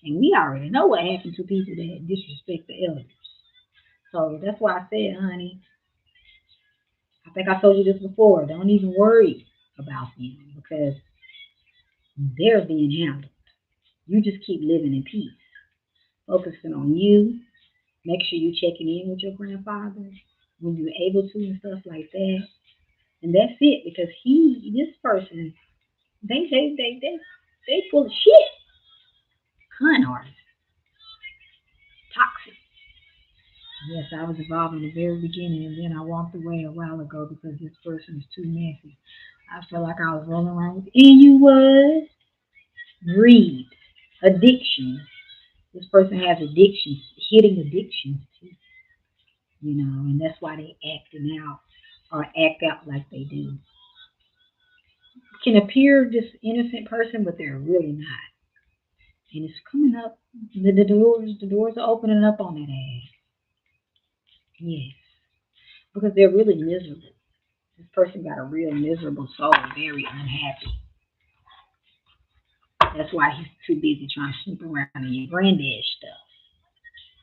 And we already know what happened to people that disrespect the elders. So that's why I said, honey, I think I told you this before, don't even worry about them because they're being handled. You just keep living in peace, focusing on you. Make sure you checking in with your grandfather when you're able to and stuff like that. And that's it because this person, they full of shit. Con artists, toxic. Yes, I was involved in the very beginning, and then I walked away a while ago because this person is too messy. I felt like I was rolling around with, and you was greed, addiction. This person has addictions, hitting addictions too, and that's why they acting out or act out like they do. Can appear this innocent person, but they're really not. And it's coming up. The doors are opening up on that ass. Yes, because they're really miserable. This person got a real miserable soul, very unhappy. That's why he's too busy trying to snoop around in your granddad stuff.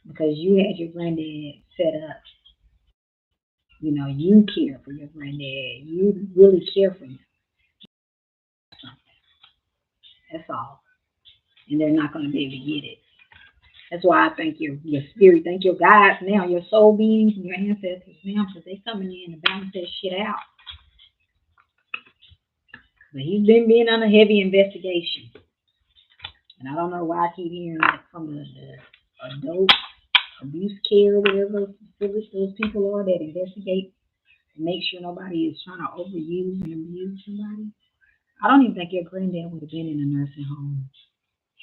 Because you had your granddad set up. You care for your granddad. You really care for him. That's all. And they're not going to be able to get it. That's why I thank your spirit, thank your guides now, your soul beings and your ancestors now, because they coming in to balance that shit out. But he's been being on a heavy investigation. And I don't know why I keep hearing that from the adult abuse care or whatever those people are that investigate and make sure nobody is trying to overuse and abuse somebody. I don't even think your granddad would have been in a nursing home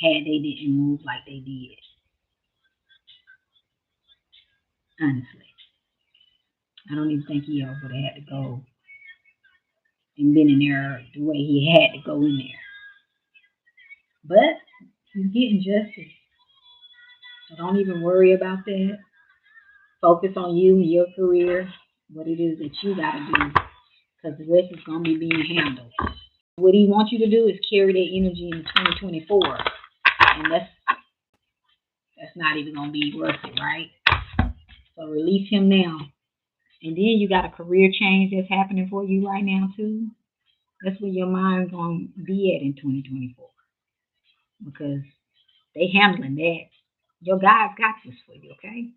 had they didn't move like they did. Honestly. I don't even think he ever would have had to go and been in there the way he had to go in there. But he's getting justice. So don't even worry about that. Focus on you and your career, what it is that you got to do, because the rest is going to be being handled. What he wants you to do is carry that energy into 2024, and that's not even going to be worth it, right? So release him now. And then you got a career change that's happening for you right now, too. That's where your mind's going to be at in 2024, because they handling that. Your guys got this for you, okay?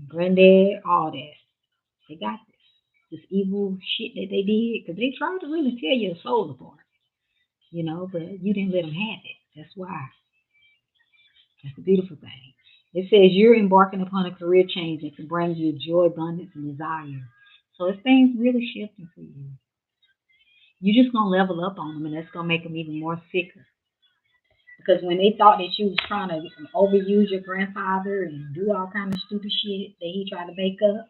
Granddad, all that. They got this. This evil shit that they did, because they tried to really tear your soul apart, but you didn't let them have it. That's why. That's the beautiful thing. It says you're embarking upon a career change that can bring you joy, abundance, and desire. So it's things really shifting for you. You're just gonna level up on them, and that's gonna make them even more sicker. Because when they thought that you was trying to overuse your grandfather and do all kind of stupid shit that he tried to make up,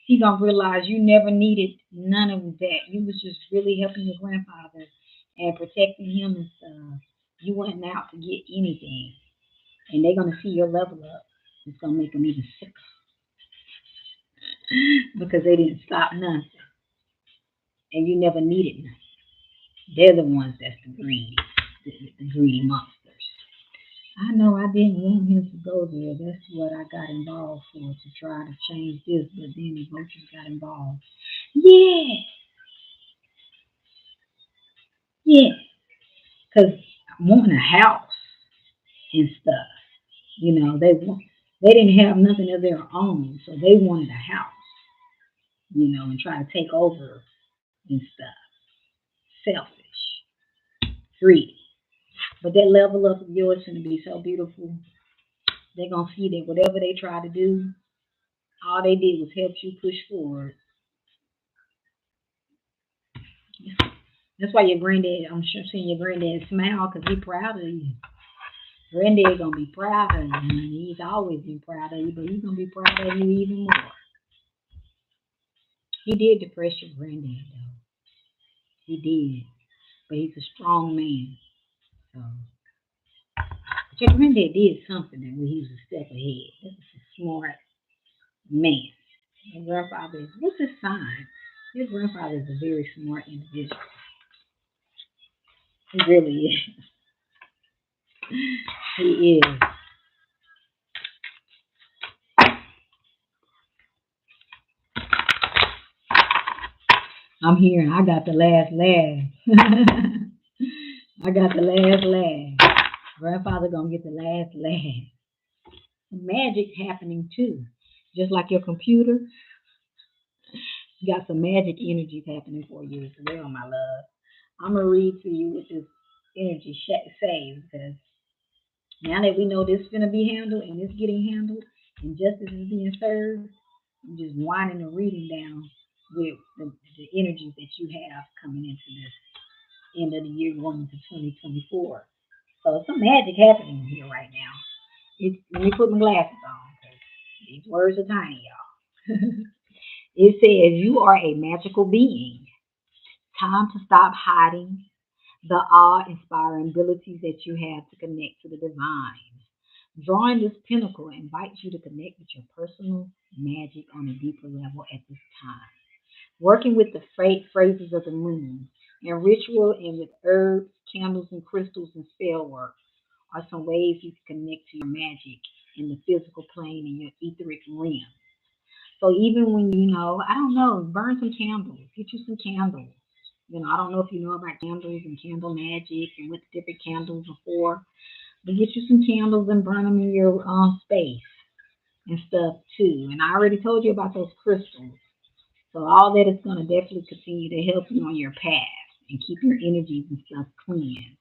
he gonna realize you never needed none of that. You was just really helping your grandfather and protecting him and stuff. You wasn't out to get anything, and they're gonna see your level up. It's gonna make them even sicker because they didn't stop nothing, and you never needed nothing. They're the ones that's the greedy monsters. I know I didn't want him to go there. That's what I got involved for, to try to change this, but then the vultures got involved. Yeah, yeah, because wanting a house and stuff, they didn't have nothing of their own, so they wanted a house, and try to take over and stuff. Selfish, greedy. But that level up of yours is going to be so beautiful. They're going to see that whatever they try to do, all they did was help you push forward. That's why your granddad, I'm sure seeing your granddad smile because he's proud of you. Granddad gonna be proud of you. Honey. He's always been proud of you, but he's gonna be proud of you even more. He did depress your granddad though. He did, but he's a strong man. So, but your granddad did something that he was a step ahead. This is a smart man. Your grandfather is, what's his sign? Your grandfather is a very smart individual. He really is. He is. I'm here and I got the last laugh. I got the last laugh. Grandfather gonna get the last laugh. Magic happening too. Just like your computer, you got some magic energies happening for you as well, my love. I'm gonna read to you what this energy says because now that we know this is gonna be handled and it's getting handled and justice is being served, I'm just winding the reading down with the energies that you have coming into this end of the year going into 2024. So some magic happening here right now. Let me put my glasses on because these words are tiny, y'all. It says you are a magical being. Time to stop hiding the awe-inspiring abilities that you have to connect to the divine. Drawing this pinnacle invites you to connect with your personal magic on a deeper level at this time. Working with the phrases of the moon and ritual and with herbs, candles, and crystals and spell work are some ways you can connect to your magic in the physical plane and your etheric realm. So even when I don't know, burn some candles, get you some candles. I don't know if you know about candles and candle magic and what the different candles are for, but get you some candles and burn them in your space and stuff too. And I already told you about those crystals. So all that is going to definitely continue to help you on your path and keep your energies and stuff clean.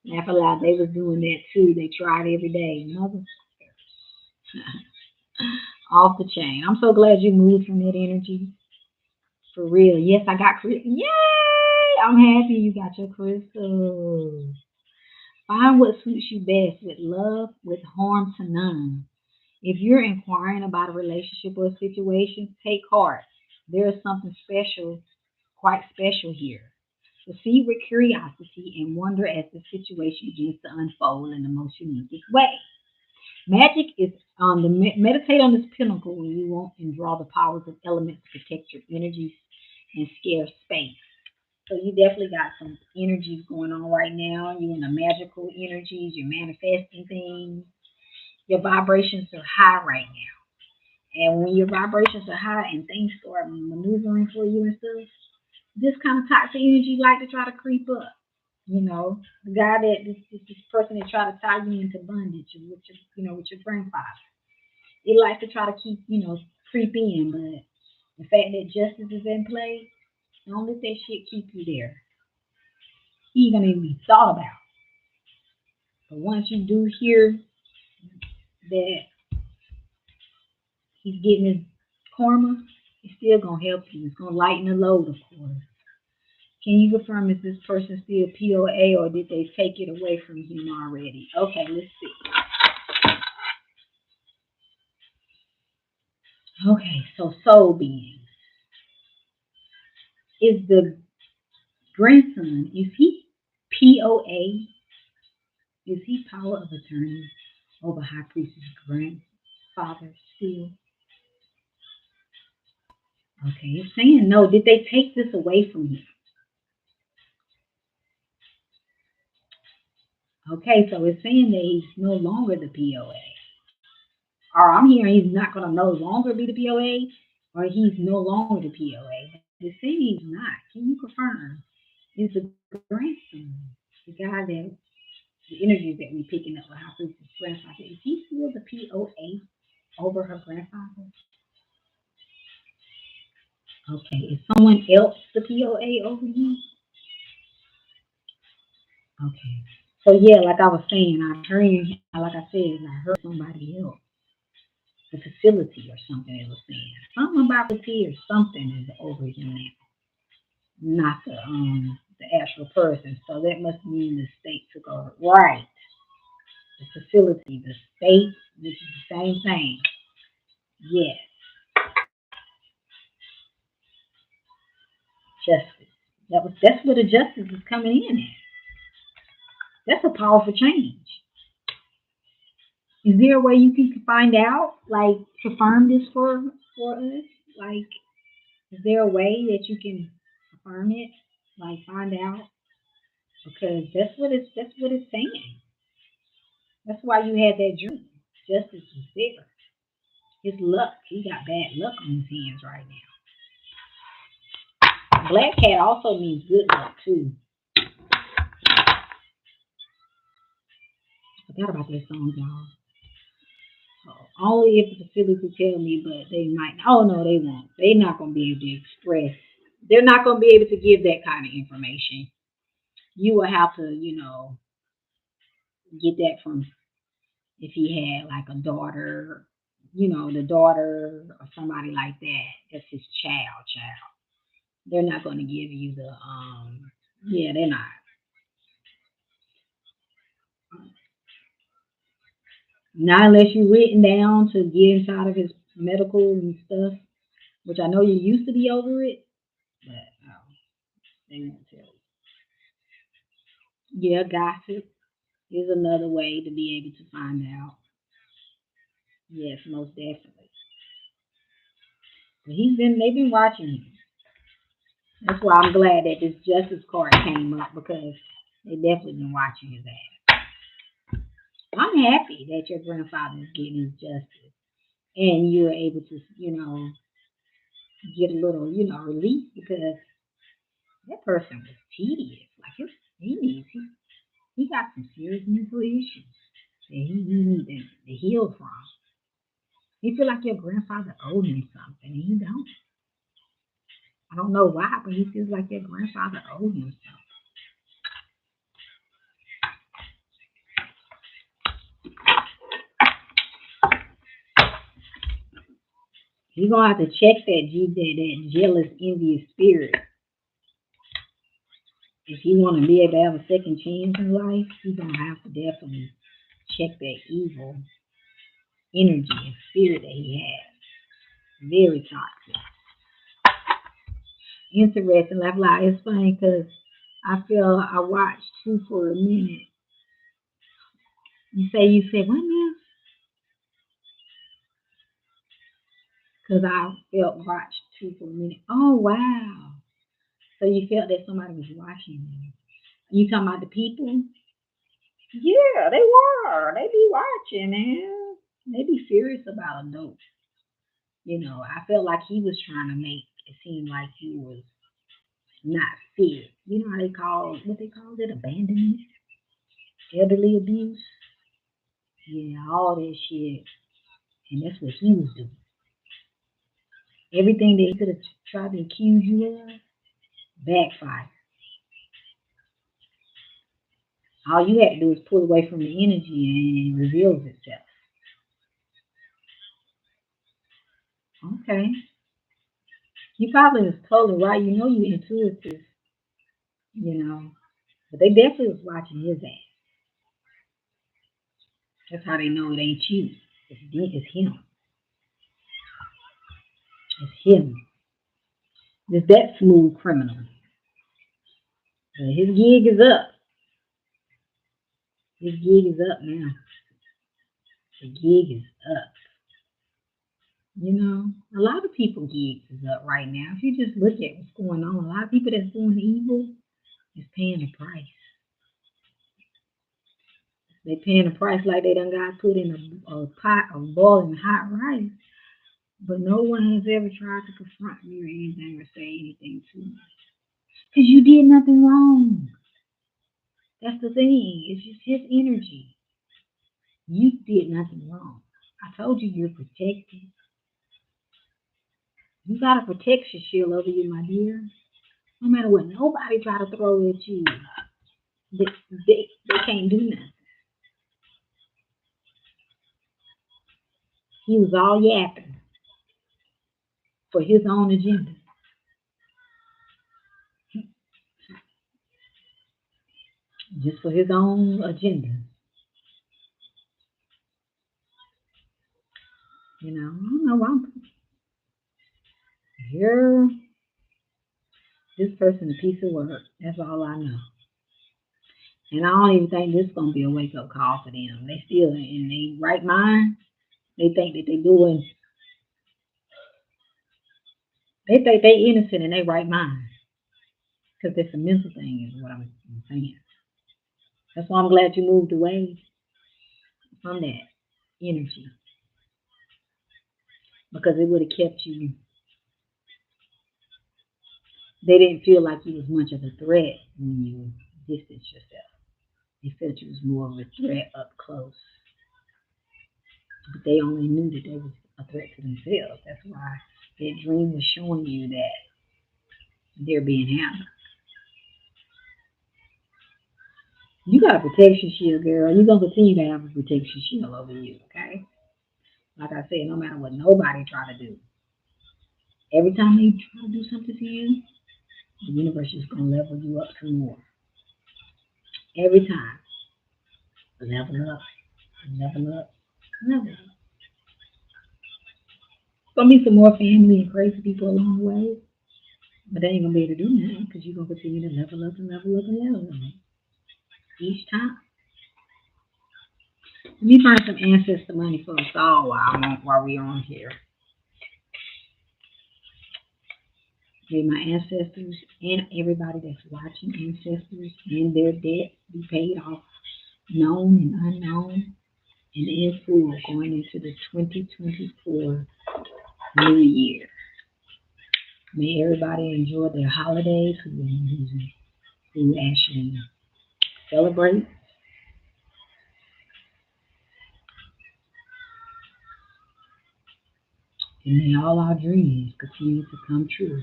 Laugh a lot, they was doing that too. They tried every day. Mother off the chain. I'm so glad you moved from that energy. For real. Yes, I got crystals. Yay! I'm happy you got your crystals. Find what suits you best with love, with harm to none. If you're inquiring about a relationship or a situation, take heart. There is something special, quite special here. Proceed with curiosity and wonder as the situation begins to unfold in the most unique way. Magic is meditate on this pinnacle when you want and draw the powers of elements to protect your energies and scare space. So you definitely got some energies going on right now. You're in the magical energies. You're manifesting things. Your vibrations are high right now. And when your vibrations are high and things start maneuvering for you and stuff, this kind of toxic energy like to try to creep up. The guy that this person that try to tie you into bondage with your grandfather. It likes to try to keep creep in, but the fact that justice is in play, don't let that shit keep you there. He ain't gonna even be thought about. But once you do hear that he's getting his karma, it's still gonna help you. It's gonna lighten the load, of course. Can you confirm is this person still POA or did they take it away from him already? Okay, let's see. Okay, so soul being. Is the grandson, is he POA? Is he power of attorney over High Priestess grandfather still? Okay, it's saying no. Did they take this away from him? Okay, so it's saying that he's no longer the POA. Or I'm hearing he's not going to no longer be the POA, or he's no longer the POA. It's saying he's not. Can you confirm? Is the grandson, the guy that, the energies that we picking up with High Priestess grandfather, is he still the POA over her grandfather? Okay, is someone else the POA over you? Okay. So yeah, like I was saying, I heard, like I said, I heard somebody else, the facility or something they was saying. Something about the tea or something is over him now. Not the actual person. So that must mean the state took over. Right. The facility, the state, which is the same thing. Yes. Justice. That's where the justice is coming in at. That's a powerful change. Is there a way you can find out, like confirm this for us? Like, is there a way that you can confirm it? Like find out? Because that's what it's saying. That's why you had that dream. Justice was there. His luck, he got bad luck on his hands right now. Black cat also means good luck too. I forgot about that song, y'all. So only if the facility tell me, but they might. Oh no, they won't. They're not gonna be able to express. They're not gonna be able to give that kind of information. You will have to, get that from if he had like a daughter, the daughter or somebody like that. That's his child. They're not gonna give you the yeah, they're not. Not unless you written down to get inside of his medical and stuff, which I know you used to be over it, but no, they won't tell you. Yeah, gossip is another way to be able to find out. Yes, most definitely. But they've been watching him. That's why I'm glad that this justice card came up because they definitely been watching his ass. I'm happy that your grandfather is getting his justice and you're able to, get a little, relief because that person was tedious. Like he got some serious mental issues that he need to heal from. You feel like your grandfather owed him something and you don't. I don't know why, but he feels like your grandfather owed him something. He's gonna have to check that jealous, envious spirit. If he wanna be able to have a second chance in life, he's gonna have to definitely check that evil energy and spirit that he has. Very toxic. Interesting. Like it's funny because I feel I watched two for a minute. You said what now? Because I felt watched two for a minute. Oh wow! So you felt that somebody was watching you. You talking about the people? Yeah, they were. They be watching, man. They be serious about adults. I felt like he was trying to make it seem like he was not fit. You know how what they call it, abandonment, elderly abuse. Yeah, all that shit, and that's what he was doing. Everything they could have tried to accuse you of backfired. All you had to do is pull away from the energy and it reveals itself. Okay. You probably was totally right. You know you intuitive, you know. But they definitely was watching his ass. That's how they know it ain't you. It's him. It's him. It's that smooth criminal. But his gig is up. His gig is up now. The gig is up. You know, a lot of people gigs is up right now. If you just look at what's going on, a lot of people that's doing evil is paying the price. They paying the price like they done got put in a pot of boiling hot rice. But no one has ever tried to confront me or anything or say anything to me. Because you did nothing wrong. That's the thing. It's just his energy. You did nothing wrong. I told you you're protected. You got a protection shield over you, my dear. No matter what nobody try to throw at you, they, they can't do nothing. He was all yapping for his own agenda. Just for his own agenda. You know, I don't know why. You're this person a piece of work. That's all I know. And I don't even think this is gonna be a wake up call for them. They still in their right mind. They think that they're doing. They think they innocent in their right mind because it's a mental thing, is what I'm saying. That's why I'm glad you moved away from that energy because it would have kept you. They didn't feel like you was much of a threat when you distanced yourself. They felt you was more of a threat up close, but they only knew that they was a threat to themselves. That's why that dream was showing you that they're being handled. You got a protection shield, girl. You're gonna continue to have a protection shield over you, okay? Like I said, no matter what nobody try to do, every time they try to do something to you, the universe is gonna level you up some more. Every time, level up, level up, level up. Gonna be some more family and crazy people along the way, but they ain't gonna be able to do nothing because you're gonna continue to level up and level up and level up each time. Let me find some ancestor money for us all while we're on here. May my ancestors and everybody that's watching ancestors and their debts be paid off, known and unknown, and in full going into the 2024 new year. May everybody enjoy their holidays who actually celebrate. And may all our dreams continue to come true.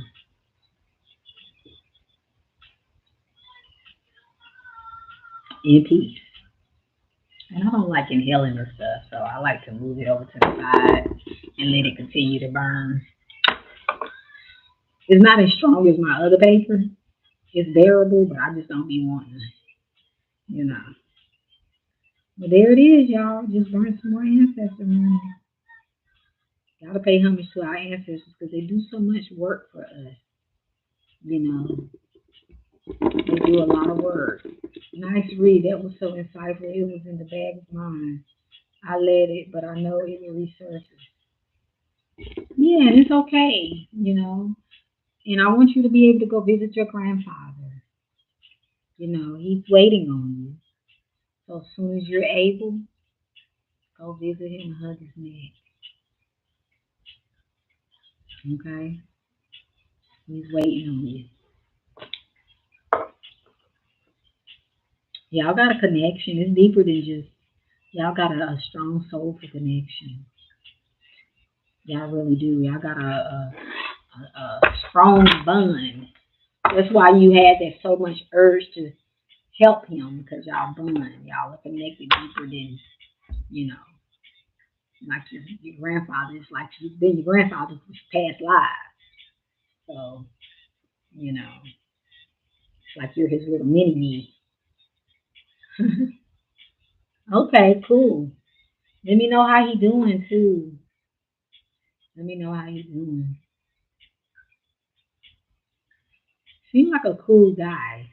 In peace. And I don't like inhaling this stuff, so I like to move it over to the side and let it continue to burn. It's not as strong as my other paper. It's bearable, but I just don't be wanting to, you know. But there it is, y'all. Just burn some more ancestor money. Gotta pay homage to our ancestors because they do so much work for us. You know, they do a lot of work. Nice read. That was so insightful. It was in the back of mine. I let it, but I know it will resurface. Yeah, and it's okay, you know. And I want you to be able to go visit your grandfather. You know, he's waiting on you. So as soon as you're able, go visit him and hug his neck. Okay? He's waiting on you. Y'all got a connection. It's deeper than just, y'all got a strong soulful connection. Y'all really do. Y'all got a strong bond. That's why you had that so much urge to help him because y'all bond. Y'all are connected deeper than, you know. like your grandfather. It's like you've been your grandfather's past lives. So, you know, it's like you're his little mini me. Okay, cool. Let me know how he doing too. Let me know how he doing. Seems like a cool guy,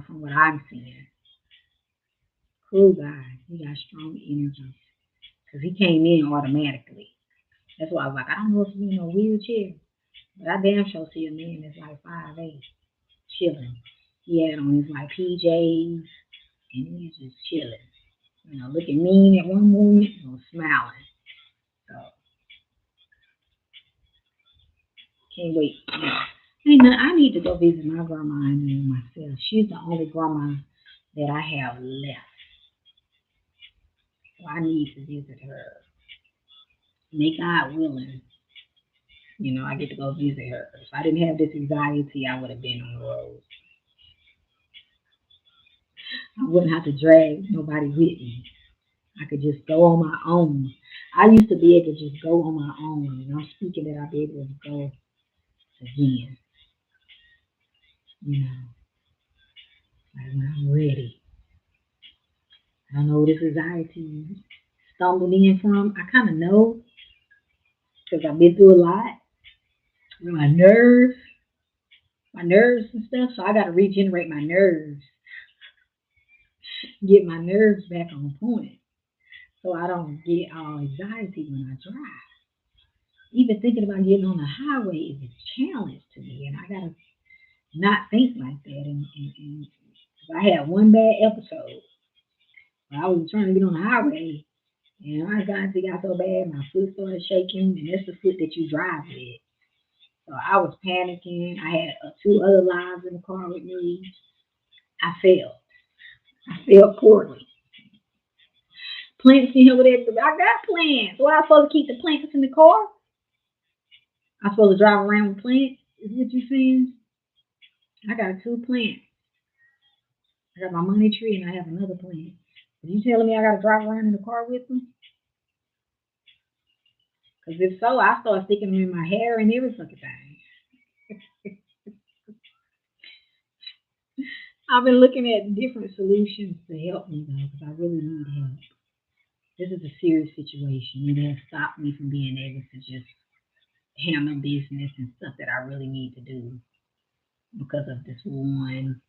from what I'm seeing. Cool guy. He got strong energy. Because he came in automatically. That's why I was like, I don't know if he's in a wheelchair. But I damn sure see a man that's like 5'8", chilling. He had on his like PJs and he's just chilling. Looking mean at one moment or smiling. So can't wait. Ain't nothing, I need to go visit my grandma and myself. She's the only grandma that I have left. So I need to visit her. May God willing, I get to go visit her. If I didn't have this anxiety, I would have been on the road. I wouldn't have to drag nobody with me. I could just go on my own. I used to be able to just go on my own, and I'm speaking that I'll be able to go again, you know, like when I'm ready. I don't know where this anxiety stumbled in from. I kind of know because I've been through a lot with my nerves and stuff. So I got to regenerate my nerves, get my nerves back on point, so I don't get all anxiety when I drive. Even thinking about getting on the highway is a challenge to me, and I gotta not think like that. And I had one bad episode where I was trying to get on the highway, and my anxiety got so bad, my foot started shaking, and that's the foot that you drive with. So I was panicking. I had two other lives in the car with me. I failed. I failed poorly. Plants in here with everybody. I got plants. Why I supposed to keep the plants in the car? I supposed to drive around with plants? Is what you saying? I got two plants. I got my money tree and I have another plant. Are you telling me I got to drive around in the car with them? Because if so, I start sticking them in my hair and every fucking thing. I've been looking at different solutions to help me though, because I really need help. This is a serious situation. It has stopped me from being able to just handle business and stuff that I really need to do because of this one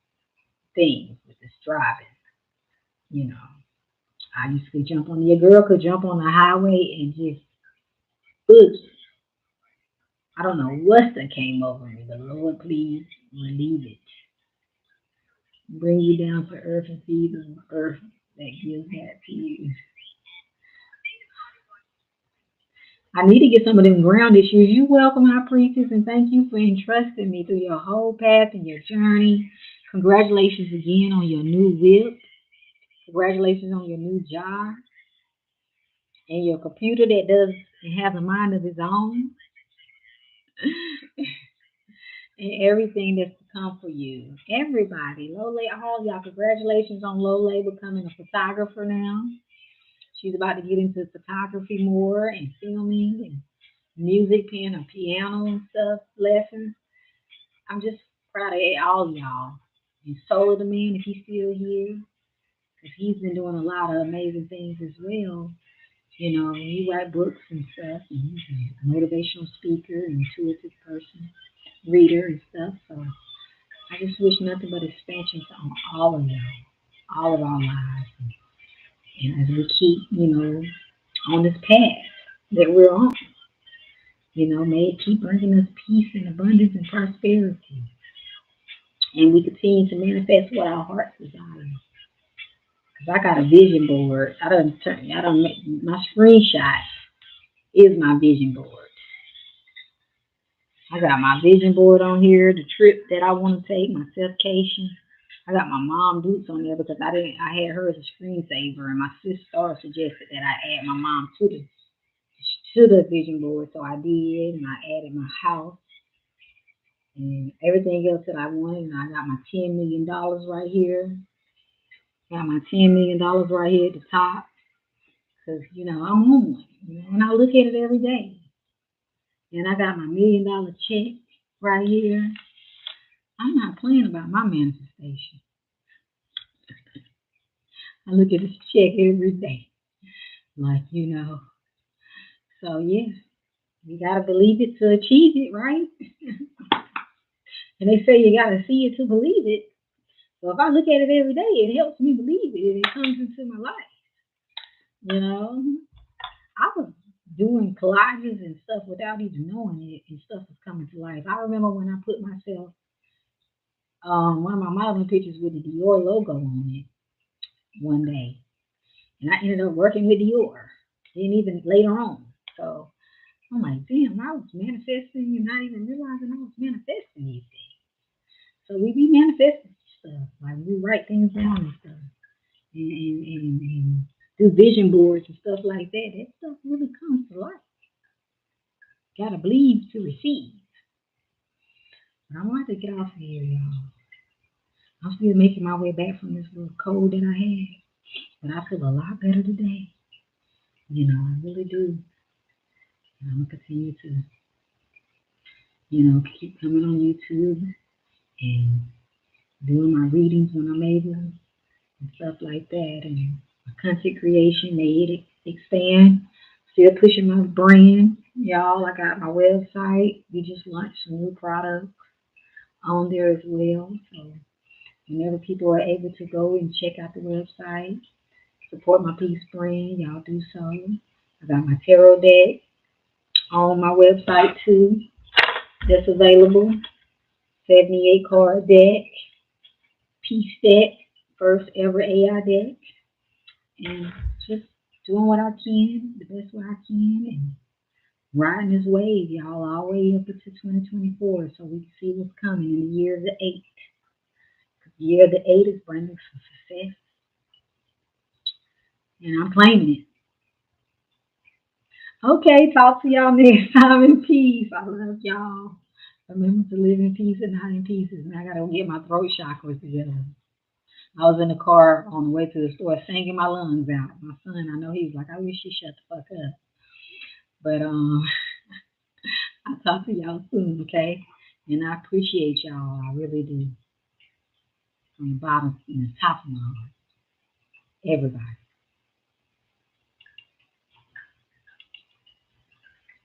thing with this driving. You know, I used to jump on your girl could jump on the highway and just boogie. I don't know what that came over me, but Lord, please relieve it. Bring you down to earth and feed the earth that gives that to you. I need to get some of them ground issues. You welcome our priestess and thank you for entrusting me through your whole path and your journey. Congratulations again on your new whip. Congratulations on your new job and your computer that does and has a mind of its own. And everything that's to come for you. Everybody, Lole, all y'all, congratulations on Lole becoming a photographer now. She's about to get into photography more and filming and music, playing a piano and stuff, lessons. I'm just proud of all y'all. And Solar the Man, if he's still here, because he's been doing a lot of amazing things as well. He write books and stuff, and he's a motivational speaker and intuitive person, reader and stuff. So I just wish nothing but expansion on all of y'all, all of our lives. And as we keep, on this path that we're on, may it keep bringing us peace and abundance and prosperity. And we continue to manifest what our hearts desire. Because I got a vision board. I don't make my screenshot is my vision board. I got my vision board on here, the trip that I want to take, my self-cation. I got my mom boots on there because I had her as a screensaver, and my sister suggested that I add my mom to the vision board, so I did, and I added my house and everything else that I wanted, and I got my $10 million right here. Got my $10 million right here at the top. because, I'm on one, and I look at it every day. And I got my $1 million check right here. I'm not playing about my manifestation. I look at this check every day. Like, So, yeah, you got to believe it to achieve it, right? And they say you got to see it to believe it. So if I look at it every day, it helps me believe it, and it comes into my life. I was doing collages and stuff without even knowing it, and stuff was coming to life. I remember when I put myself one of my modeling pictures with the Dior logo on it one day, and I ended up working with Dior. Then even later on, so I'm like, damn, I was manifesting and not even realizing I was manifesting these days. So we be manifesting stuff, like we write things down and stuff, and do vision boards and stuff like that. That stuff really comes to life. Gotta believe to receive. But I'm about to get off of here, y'all. I'm still making my way back from this little cold that I had. But I feel a lot better today. I really do. And I'm going to continue to, keep coming on YouTube and doing my readings when I'm able and stuff like that. And my content creation made it expand. Still pushing my brand. Y'all, I got my website. We just launched some new products on there as well. So whenever people are able to go and check out the website, support my peace brand, y'all do so. I got my tarot deck on my website too. That's available. 78 card deck, peace deck, first ever AI deck, and just doing what I can, the best way I can, and riding this wave, y'all, all the way up into 2024, so we can see what's coming in the year of the 8. The year of the 8 is bringing some success, and I'm claiming it. Okay, talk to y'all next time in peace. I love y'all. Remember to live in peace and not in pieces. And I gotta get my throat chakras together. I was in the car on the way to the store singing my lungs out. My son, I know he was like, I wish you shut the fuck up. But I'll talk to y'all soon, okay? And I appreciate y'all. I really do. From the bottom and the top of my heart. Everybody.